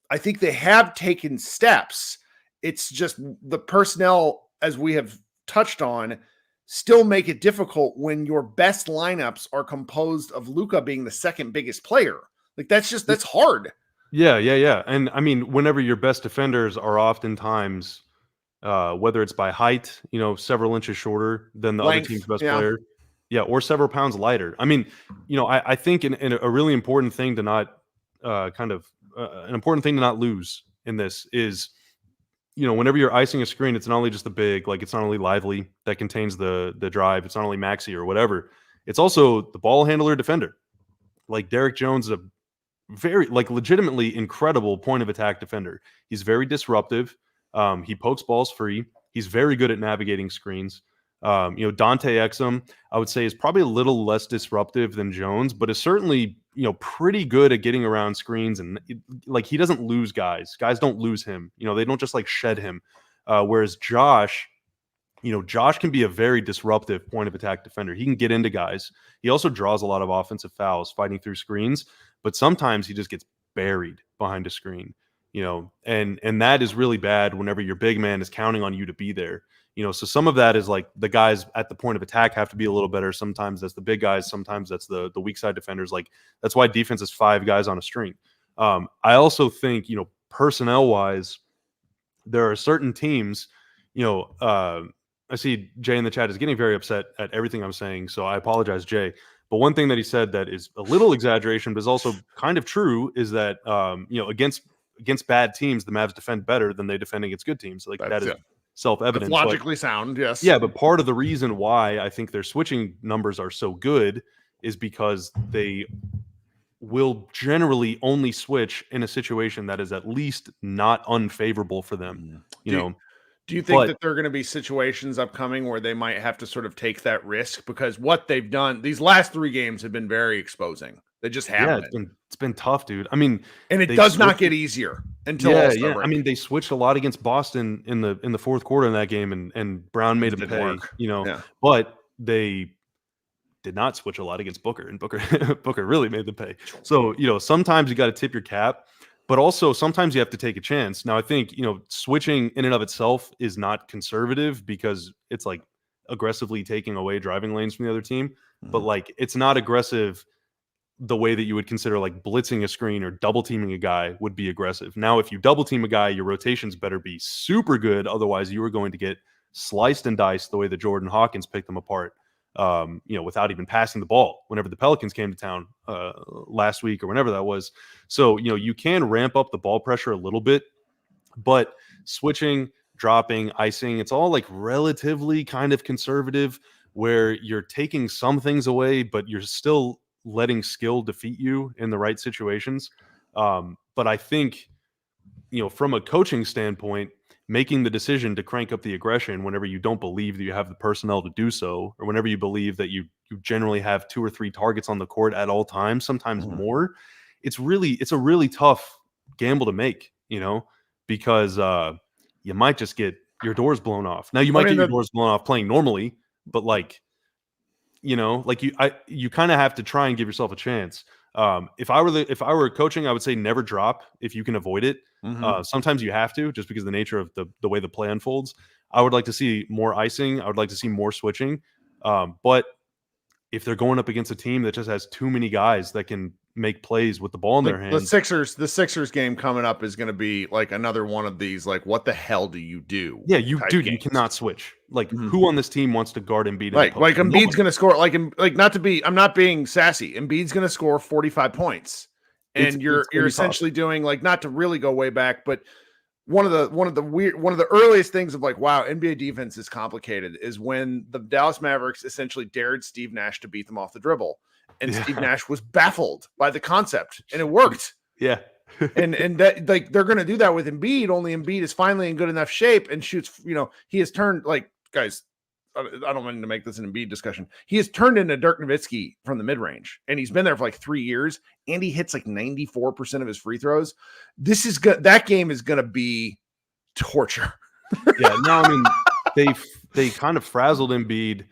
I think they have taken steps. It's just the personnel, as we have touched on, still make it difficult when your best lineups are composed of Luka being the second biggest player. Like, that's hard. Yeah. And whenever your best defenders are oftentimes... whether it's by height, several inches shorter than the other team's best player, or several pounds lighter. I think in a really important thing to not an important thing to not lose in this is, whenever you're icing a screen, it's not only just the big, like, it's not only Lively that contains the drive, it's not only Maxey or whatever, it's also the ball handler defender. Like, Derek Jones is a very, like, legitimately incredible point of attack defender. He's very disruptive. He pokes balls free. He's very good at navigating screens. Dante Exum, I would say, is probably a little less disruptive than Jones, but is certainly, pretty good at getting around screens. And he doesn't lose guys. Guys don't lose him. They don't just like shed him. Whereas Josh, Josh can be a very disruptive point of attack defender. He can get into guys. He also draws a lot of offensive fouls fighting through screens, but sometimes he just gets buried behind a screen, and that is really bad whenever your big man is counting on you to be there. So some of that is like the guys at the point of attack have to be a little better. Sometimes that's the big guys. Sometimes that's the weak side defenders. Like that's why defense is 5 guys on a string. I also think, personnel wise, there are certain teams, I see Jay in the chat is getting very upset at everything I'm saying. So I apologize, Jay. But one thing that he said that is a little exaggeration, but is also kind of true, is that, against bad teams, the Mavs defend better than they defend against good teams. Like that is self-evident. It's logically sound, yes. Yeah, but part of the reason why I think their switching numbers are so good is because they will generally only switch in a situation that is at least not unfavorable for them. Do you think that there are going to be situations upcoming where they might have to sort of take that risk? Because what they've done, these last 3 games have been very exposing. They just haven't. Yeah, it's been tough, dude. I mean, and it does not get easier until All-Star break. I mean, they switched a lot against Boston in the fourth quarter in that game, and Brown made them pay. But they did not switch a lot against Booker, and Booker really made them pay. So sometimes you got to tip your cap. But also sometimes you have to take a chance. Now, I think, switching in and of itself is not conservative because it's like aggressively taking away driving lanes from the other team. Mm-hmm. But like, it's not aggressive the way that you would consider like blitzing a screen or double teaming a guy would be aggressive. Now, if you double team a guy, your rotations better be super good. Otherwise, you are going to get sliced and diced the way that Jordan Hawkins picked them apart. Without even passing the ball whenever the Pelicans came to town last week or whenever that was. So, you can ramp up the ball pressure a little bit, but switching, dropping, icing, it's all like relatively kind of conservative where you're taking some things away, but you're still letting skill defeat you in the right situations. But I think, from a coaching standpoint, making the decision to crank up the aggression whenever you don't believe that you have the personnel to do so, or whenever you believe that you generally have 2 or 3 targets on the court at all times, sometimes more, it's a really tough gamble to make, because you might just get your doors blown off. Now you might get your doors blown off playing normally, but you kind of have to try and give yourself a chance. If I were coaching, I would say never drop if you can avoid it. Sometimes you have to, just because of the nature of the way the play unfolds. I would like to see more icing. I would like to see more switching. But if they're going up against a team that just has too many guys that can make plays with the ball in their hands. The Sixers game coming up is going to be like another one of these, like, what the hell do you do? Yeah, you cannot switch. Like, who on this team wants to guard Embiid? Like Embiid's going to score, I'm not being sassy. Embiid's going to score 45 points. And you're essentially doing, like, not to really go way back, but one of the earliest things of like, wow, NBA defense is complicated is when the Dallas Mavericks essentially dared Steve Nash to beat them off the dribble. And Steve Nash was baffled by the concept, and it worked. Yeah. and that, like, they're going to do that with Embiid, only Embiid is finally in good enough shape and shoots, he has turned, like, guys, I don't want to make this an Embiid discussion. He has turned into Dirk Nowitzki from the mid-range, and he's been there for like 3 years, and he hits like 94% of his free throws. This is good. That game is going to be torture. Yeah. No, I mean, they kind of frazzled Embiid.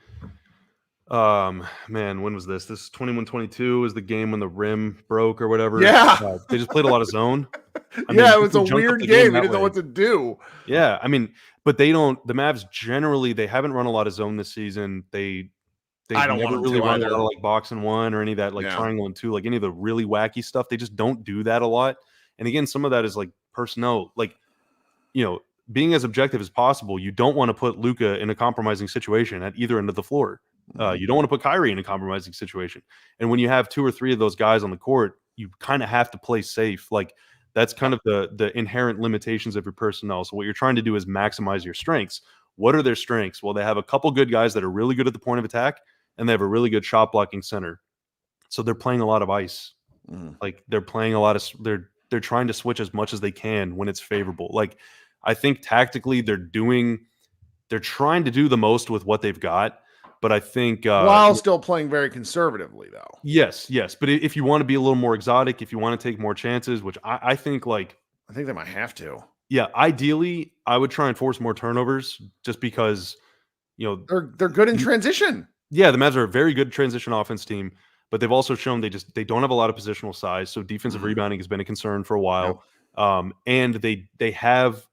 Man, when was this? This 21-22 was the game when the rim broke or whatever. Yeah. They just played a lot of zone. It was a weird game. They didn't know what to do. Yeah. I mean, but the Mavs generally, they haven't run a lot of zone this season. They never really run a lot of like box and one or any of that, like triangle and two, like any of the really wacky stuff. They just don't do that a lot. And again, some of that is like personnel, like, being as objective as possible. You don't want to put Luka in a compromising situation at either end of the floor. You don't want to put Kyrie in a compromising situation. And when you have 2 or 3 of those guys on the court, you kind of have to play safe. Like, that's kind of the inherent limitations of your personnel. So what you're trying to do is maximize your strengths. What are their strengths? Well, they have a couple good guys that are really good at the point of attack, and they have a really good shot blocking center. So they're playing a lot of ice. Like, they're playing a lot of they're trying to switch as much as they can when it's favorable. Like, I think tactically they're trying to do the most with what they've got. But I think while still playing very conservatively, though. Yes. But if you want to be a little more exotic, if you want to take more chances, which I think, like, I think they might have to. Yeah, ideally, I would try and force more turnovers, just because you know, They're good in transition. yeah, the Mavs are a very good transition offense team, but they've also shown they don't have a lot of positional size. So defensive rebounding has been a concern for a Yep. while. And they have,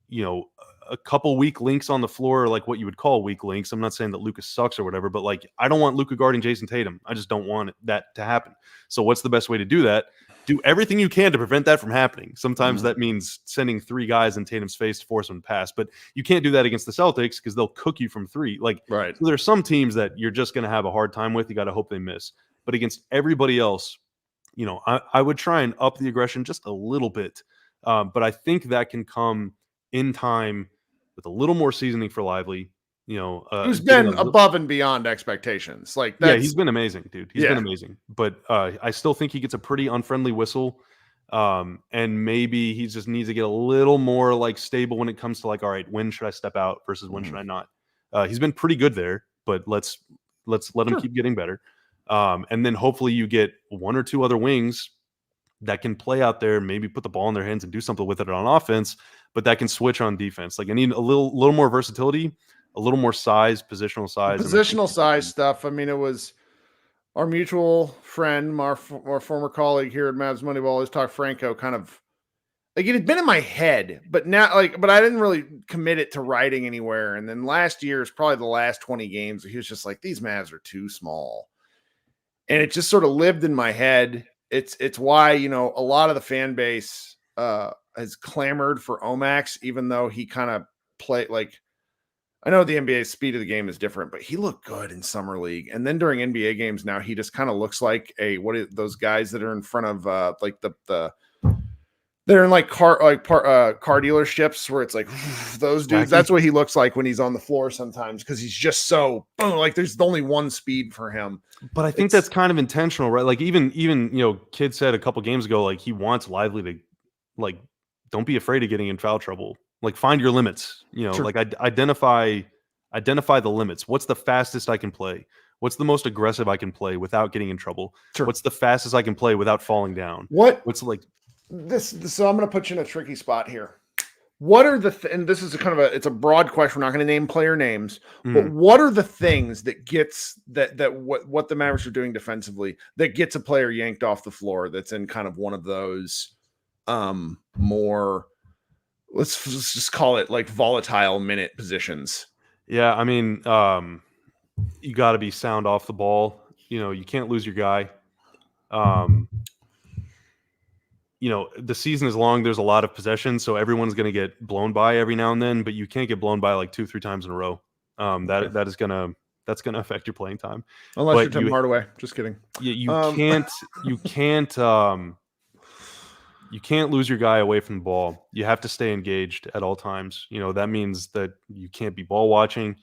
you know, a couple weak links on the floor, like what you would call weak links. I'm not saying that Luka sucks or whatever, but like I don't want Luka guarding Jason Tatum. I just don't want that to happen. So what's the best way to do that? Do everything you can to prevent that from happening. Sometimes that means sending 3 guys in Tatum's face to force him to pass, but you can't do that against the Celtics because they'll cook you from 3. Like, Right. so there's some teams that you're just going to have a hard time with. You got to hope they miss. But against everybody else, you know, I would try and up the aggression just a little bit. But I think that can come in time with a little more seasoning for Lively. You know, who's been above and beyond expectations. Like, that's, yeah, he's been amazing, dude. He's been amazing. But I still think he gets a pretty unfriendly whistle. And maybe he just needs to get a little more like stable when it comes to like, all right, when should I step out versus when should I not? He's been pretty good there, but let's let him keep getting better. And then hopefully you get 1 or 2 other wings that can play out there, maybe put the ball in their hands and do something with it on offense, but that can switch on defense. Like I need a little more versatility, a little more size, positional size. Positional size stuff. I mean, it was our mutual friend, our former colleague here at Mavs Moneyball, always talk Franco, kind of like it had been in my head, but now but I didn't really commit it to writing anywhere. And then last year is probably the last 20 games. He was just like, these Mavs are too small. And it just sort of lived in my head. It's why, you know, a lot of the fan base has clamored for Omax, even though he kind of played like, I know the NBA speed of the game is different, but he looked good in summer league. And then during NBA games now, he just kind of looks like those guys that are in front of like they're in like car dealerships where it's like those dudes. That's what he looks like when he's on the floor sometimes, because he's just so like there's only one speed for him. But I think that's kind of intentional, right? Like even you know, Kid said a couple games ago, like he wants Lively to like don't be afraid of getting in foul trouble. Like find your limits, you know, like identify the limits. What's the fastest I can play? What's the most aggressive I can play without getting in trouble? What's the fastest I can play without falling down? What's like this so I'm going to put you in a tricky spot here. What are and this is it's a broad question. We're not going to name player names, but what are the things that gets what the Mavericks are doing defensively that gets a player yanked off the floor that's in kind of one of those more, let's just call it like volatile minute positions? Yeah, I mean, you got to be sound off the ball. You know, you can't lose your guy. You know, the season is long. There's a lot of possession, so everyone's going to get blown by every now and then, but you can't get blown by like 2-3 times in a row. That's going to affect your playing time. Unless you're Tim Hardaway. Just kidding. You can't lose your guy away from the ball. You have to stay engaged at all times. You know, that means that you can't be ball watching.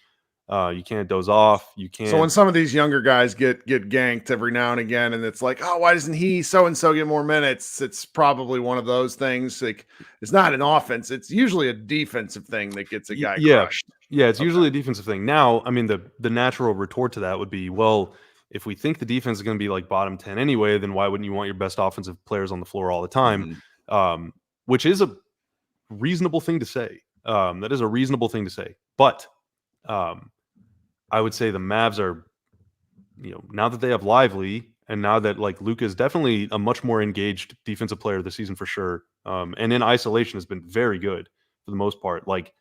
You can't doze off. You can't. So when some of these younger guys get ganked every now and again, and it's like, oh, why doesn't he so and so get more minutes? It's probably one of those things. Like it's not an offense; it's usually a defensive thing that gets a guy crushed. Yeah, it's usually a defensive thing. Now, I mean, the natural retort to that would be, well, if we think the defense is going to be like bottom 10 anyway, then why wouldn't you want your best offensive players on the floor all the time? Which is a reasonable thing to say. That is a reasonable thing to say, but. I would say the Mavs are, you know, now that they have Lively and now that like Luka is definitely a much more engaged defensive player this season for sure. And in isolation has been very good for the most part. Like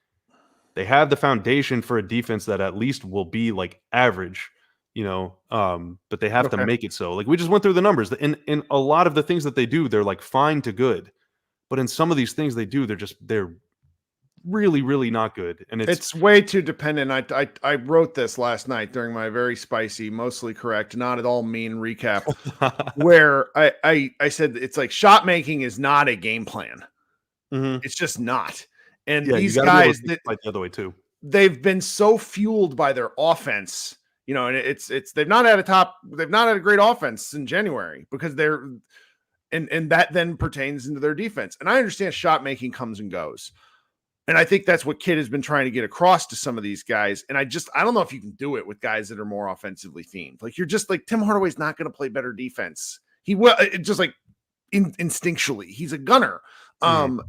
they have the foundation for a defense that at least will be like average, you know, but they have to make it so. Like we just went through the numbers. In a lot of the things that they do, they're like fine to good. But in some of these things they do, they're really, really not good. And it's way too dependent. I wrote this last night during my very spicy, mostly correct, not at all mean recap, where I said it's like shot making is not a game plan. It's just not. And these guys like the other way too. They've been so fueled by their offense, you know, and they've not had a great offense in January because and that then pertains into their defense. And I understand shot making comes and goes. And I think that's what Kid has been trying to get across to some of these guys. And I don't know if you can do it with guys that are more offensively themed. Like you're just like Tim Hardaway's not going to play better defense. He will just like instinctually. He's a gunner.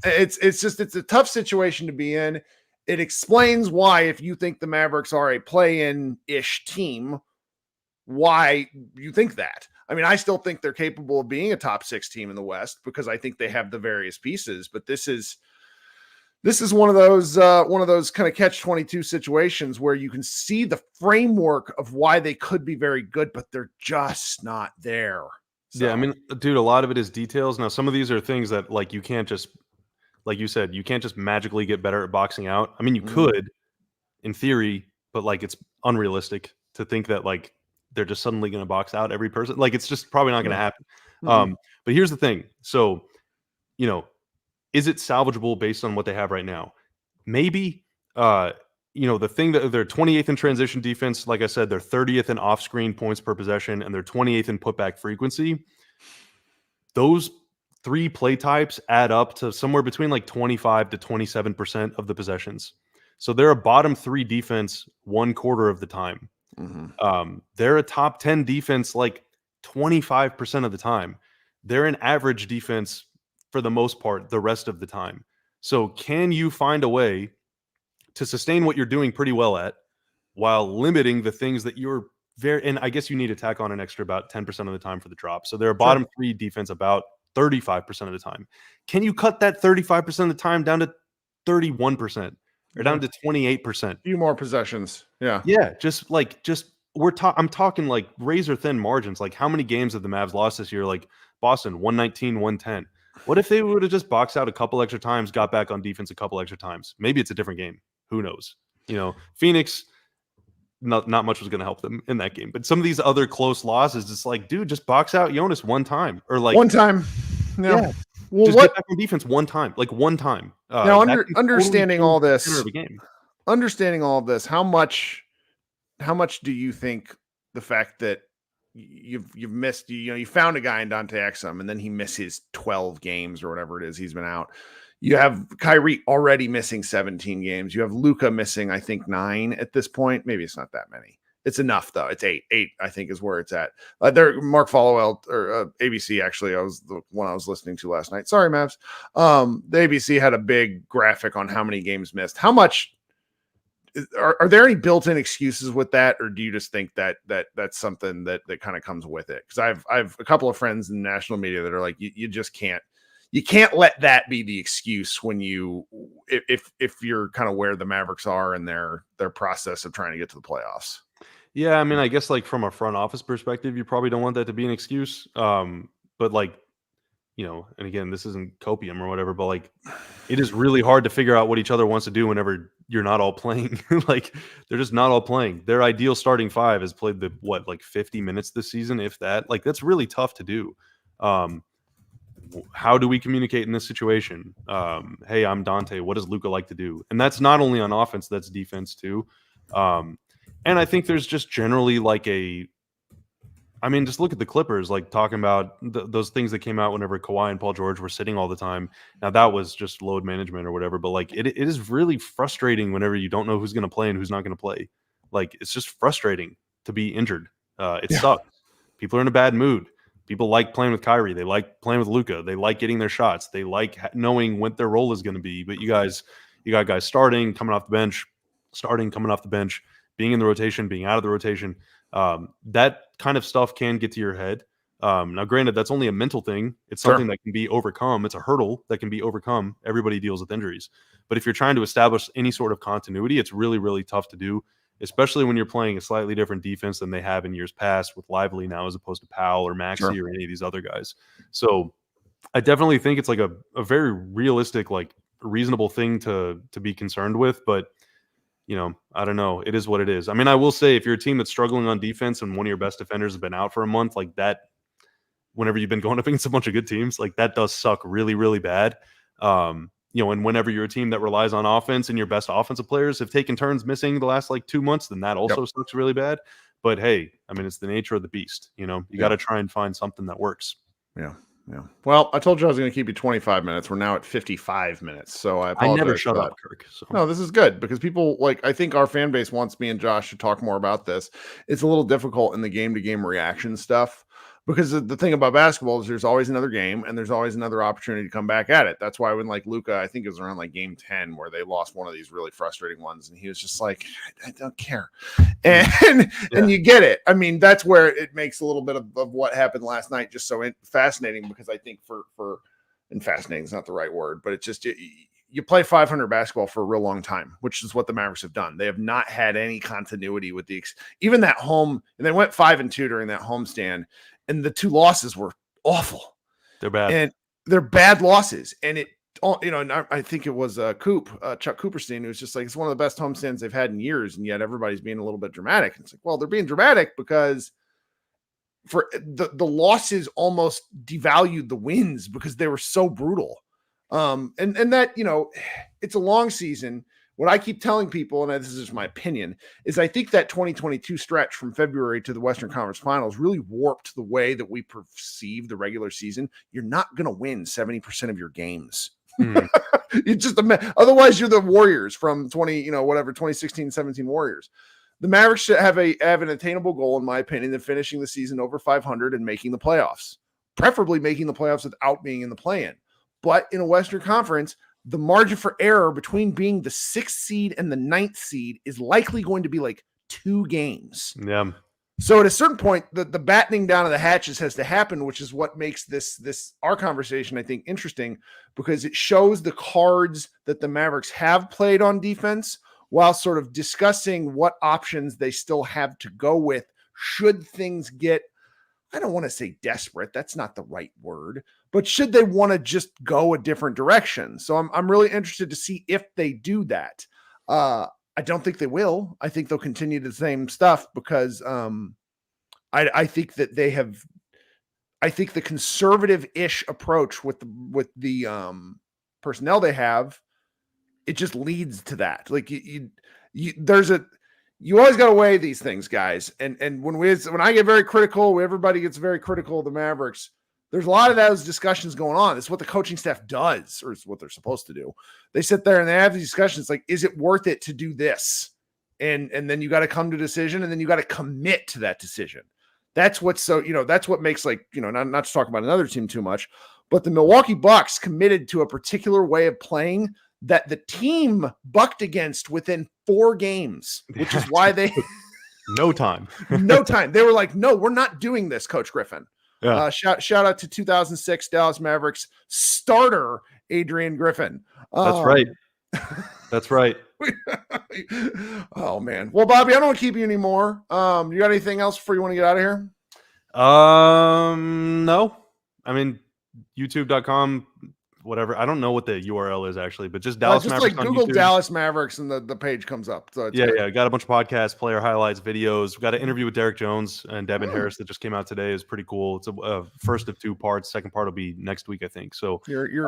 It's a tough situation to be in. it explains why, if you think the Mavericks are a play-in-ish team, why you think that. I mean, I still think they're capable of being a top 6 team in the West because I think they have the various pieces, but this is one of those kind of catch-22 situations where you can see the framework of why they could be very good, but they're just not there. So. Yeah, I mean, dude, a lot of it is details. Now, some of these are things that, like, you can't just, like you said, you can't just magically get better at boxing out. I mean, you could, in theory, but like it's unrealistic to think that like they're just suddenly going to box out every person. Like, it's just probably not going to happen. But here's the thing. So, you know, is it salvageable based on what they have right now? Maybe. You know, the thing that they're 28th in transition defense, like I said, they're 30th in off-screen points per possession, and they're 28th in putback frequency. Those 3 play types add up to somewhere between like 25 to 27% of the possessions. So they're a bottom 3 defense 1/4 of the time. They're a top 10 defense like 25% of the time. They're an average defense for the most part the rest of the time. So can you find a way to sustain what you're doing pretty well at while limiting the things that you're and I guess you need to tack on an extra about 10% of the time for the drop. So they're a bottom 3 defense about 35% of the time. Can you cut that 35% of the time down to 31% or down to 28%? A few more possessions. Yeah. Yeah. I'm talking like razor thin margins. Like, how many games have the Mavs lost this year? Like Boston, 119, 110. What if they would have just boxed out a couple extra times, got back on defense a couple extra times? Maybe it's a different game. Who knows? You know, Phoenix, not much was going to help them in that game. But some of these other close losses, it's like, dude, just box out Jonas one time. Or like one time. Yeah. Well, just get back on defense one time. Like one time. Now, understanding totally all this, how much do you think the fact that you've missed, you found a guy in Dante Exum and then he misses 12 games or whatever it is he's been out. You have Kyrie already missing 17 games. You have Luka missing, I think, 9 at this point. Maybe it's not that many. It's enough, though. It's 8. 8, I think, is where it's at. Mark Followell, or ABC, actually, I was the one I was listening to last night. Sorry, Mavs. The ABC had a big graphic on how many games missed. How much are there any built-in excuses with that, or do you just think that that's something that kind of comes with it? Because I've a couple of friends in the national media that are like, you just can't. You can't let that be the excuse when if you're kind of where the Mavericks are in their process of trying to get to the playoffs. Yeah, I mean, I guess like from a front office perspective, you probably don't want that to be an excuse. But like, you know, and again, this isn't copium or whatever, but like, it is really hard to figure out what each other wants to do whenever you're not all playing. Like, they're just not all playing. Their ideal starting 5 has played like 50 minutes this season, if that. Like, that's really tough to do. How do we communicate in this situation? Hey, I'm Dante. What does Luka like to do? And that's not only on offense, that's defense too. And I think there's just generally like just look at the Clippers, like talking about those things that came out whenever Kawhi and Paul George were sitting all the time. Now that was just load management or whatever, but like it is really frustrating whenever you don't know who's going to play and who's not going to play. Like, it's just frustrating to be injured. It sucks. People are in a bad mood. People like playing with Kyrie. They like playing with Luka. They like getting their shots. They like knowing what their role is going to be. But you got guys starting, coming off the bench, being in the rotation, being out of the rotation. That kind of stuff can get to your head. Now, granted, that's only a mental thing. It's something that can be overcome. It's a hurdle that can be overcome. Everybody deals with injuries. But if you're trying to establish any sort of continuity, it's really, really tough to do, especially when you're playing a slightly different defense than they have in years past with Lively now as opposed to Powell or Maxey or any of these other guys. So I definitely think it's like a very realistic, like reasonable thing to be concerned with. But, you know, I don't know. It is what it is. I mean, I will say if you're a team that's struggling on defense and one of your best defenders has been out for a month, like that, whenever you've been going up against a bunch of good teams, like that does suck really, really bad. You know, and whenever you're a team that relies on offense and your best offensive players have taken turns missing the last like 2 months, then that also sucks really bad. But hey, I mean, it's the nature of the beast. You know, you got to try and find something that works. Yeah. Yeah. Well, I told you I was going to keep you 25 minutes. We're now at 55 minutes. So I apologize. I never shut up, Kirk. So. No, this is good because people I think our fan base wants me and Josh to talk more about this. It's a little difficult in the game-to-game reaction stuff. because the thing about basketball is there's always another game and there's always another opportunity to come back at it. That's why when like Luka, I think it was around like game 10 where they lost one of these really frustrating ones, and he was just like, I don't care. And you get it. I mean, that's where it makes a little bit of what happened last night just so fascinating, because I think and fascinating is not the right word, but it's just you play 500 basketball for a real long time, which is what the Mavericks have done. They have not had any continuity with even that home, and they went 5-2 during that homestand, and the 2 losses were awful. They're bad, and they're bad losses. And and I think it was Chuck Cooperstein, who was just like, it's one of the best homestands they've had in years, and yet everybody's being a little bit dramatic. And it's like, well, they're being dramatic because for the losses almost devalued the wins because they were so brutal. And that, it's a long season. What I keep telling people, and this is just my opinion, is I think that 2022 stretch from February to the Western Conference Finals really warped the way that we perceive the regular season. You're not going to win 70% of your games. You just, otherwise you're the Warriors from 2016-17 Warriors. The Mavericks should have an attainable goal, in my opinion, of finishing the season over 500 and making the playoffs, preferably making the playoffs without being in the play-in. But in a Western Conference, the margin for error between being the 6th seed and the 9th seed is likely going to be like 2 games. Yeah. So at a certain point, the battening down of the hatches has to happen, which is what makes our conversation, I think, interesting, because it shows the cards that the Mavericks have played on defense while sort of discussing what options they still have to go with should things get, I don't want to say desperate, that's not the right word, but should they want to just go a different direction. So I'm really interested to see if they do that. I don't think they will. I think they'll continue the same stuff because I think that they have. I think the conservative-ish approach with the personnel they have, it just leads to that. Like you always got to weigh these things, guys. And when I get very critical, everybody gets very critical of the Mavericks. There's a lot of those discussions going on. It's what the coaching staff does, or it's what they're supposed to do. They sit there and they have these discussions like, is it worth it to do this? And then you got to come to a decision, and then you got to commit to that decision. That's what's so, that's what makes, like, not to talk about another team too much, but the Milwaukee Bucks committed to a particular way of playing that the team bucked against within 4 games, which is why they no time. They were like, no, we're not doing this, Coach Griffin. Yeah. Shout out to 2006 Dallas Mavericks starter Adrian Griffin. That's right. That's right. Oh man. Well, Bobby, I don't want to keep you anymore. You got anything else before you want to get out of here? No. I mean, youtube.com, whatever. I don't know what the URL is actually, but just Dallas Mavericks. Like Google on YouTube. Dallas Mavericks and the page comes up. So yeah. Got a bunch of podcasts, player highlights, videos. We got an interview with Derek Jones and Devin Harris that just came out today. Is pretty cool. It's a first of 2 parts. Second part will be next week, I think. So you're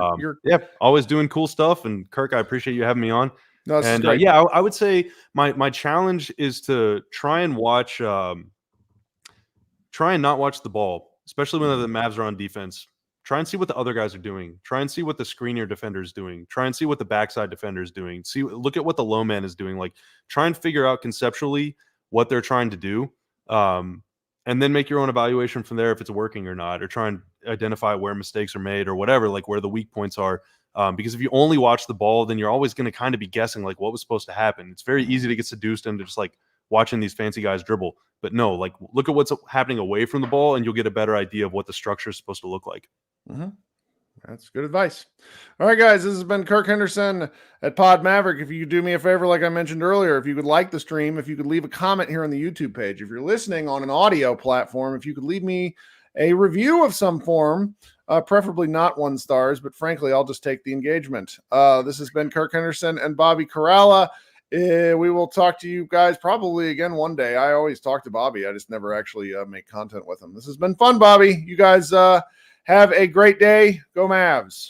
always doing cool stuff. And Kirk, I appreciate you having me on. No, and I would say my challenge is to try and not watch the ball, especially when the Mavs are on defense. Try and see what the other guys are doing. Try and see what the screener defender is doing. Try and see what the backside defender is doing. Look at what the low man is doing. Like, try and figure out conceptually what they're trying to do, and then make your own evaluation from there if it's working or not, or try and identify where mistakes are made or whatever, like where the weak points are. Because if you only watch the ball, then you're always going to kind of be guessing like what was supposed to happen. It's very easy to get seduced into just like watching these fancy guys dribble. But no, like, look at what's happening away from the ball, and you'll get a better idea of what the structure is supposed to look like. Mm-hmm. That's good advice. All right, guys, this has been Kirk Henderson at Pod Maverick. If you could do me a favor, like I mentioned earlier, if you could like the stream, if you could leave a comment here on the YouTube page, if you're listening on an audio platform, if you could leave me a review of some form, preferably not 1 stars, but frankly, I'll just take the engagement. This has been Kirk Henderson and Bobby Karalla. We will talk to you guys probably again one day. I always talk to Bobby. I just never actually make content with him. This has been fun, Bobby. You guys have a great day. Go Mavs.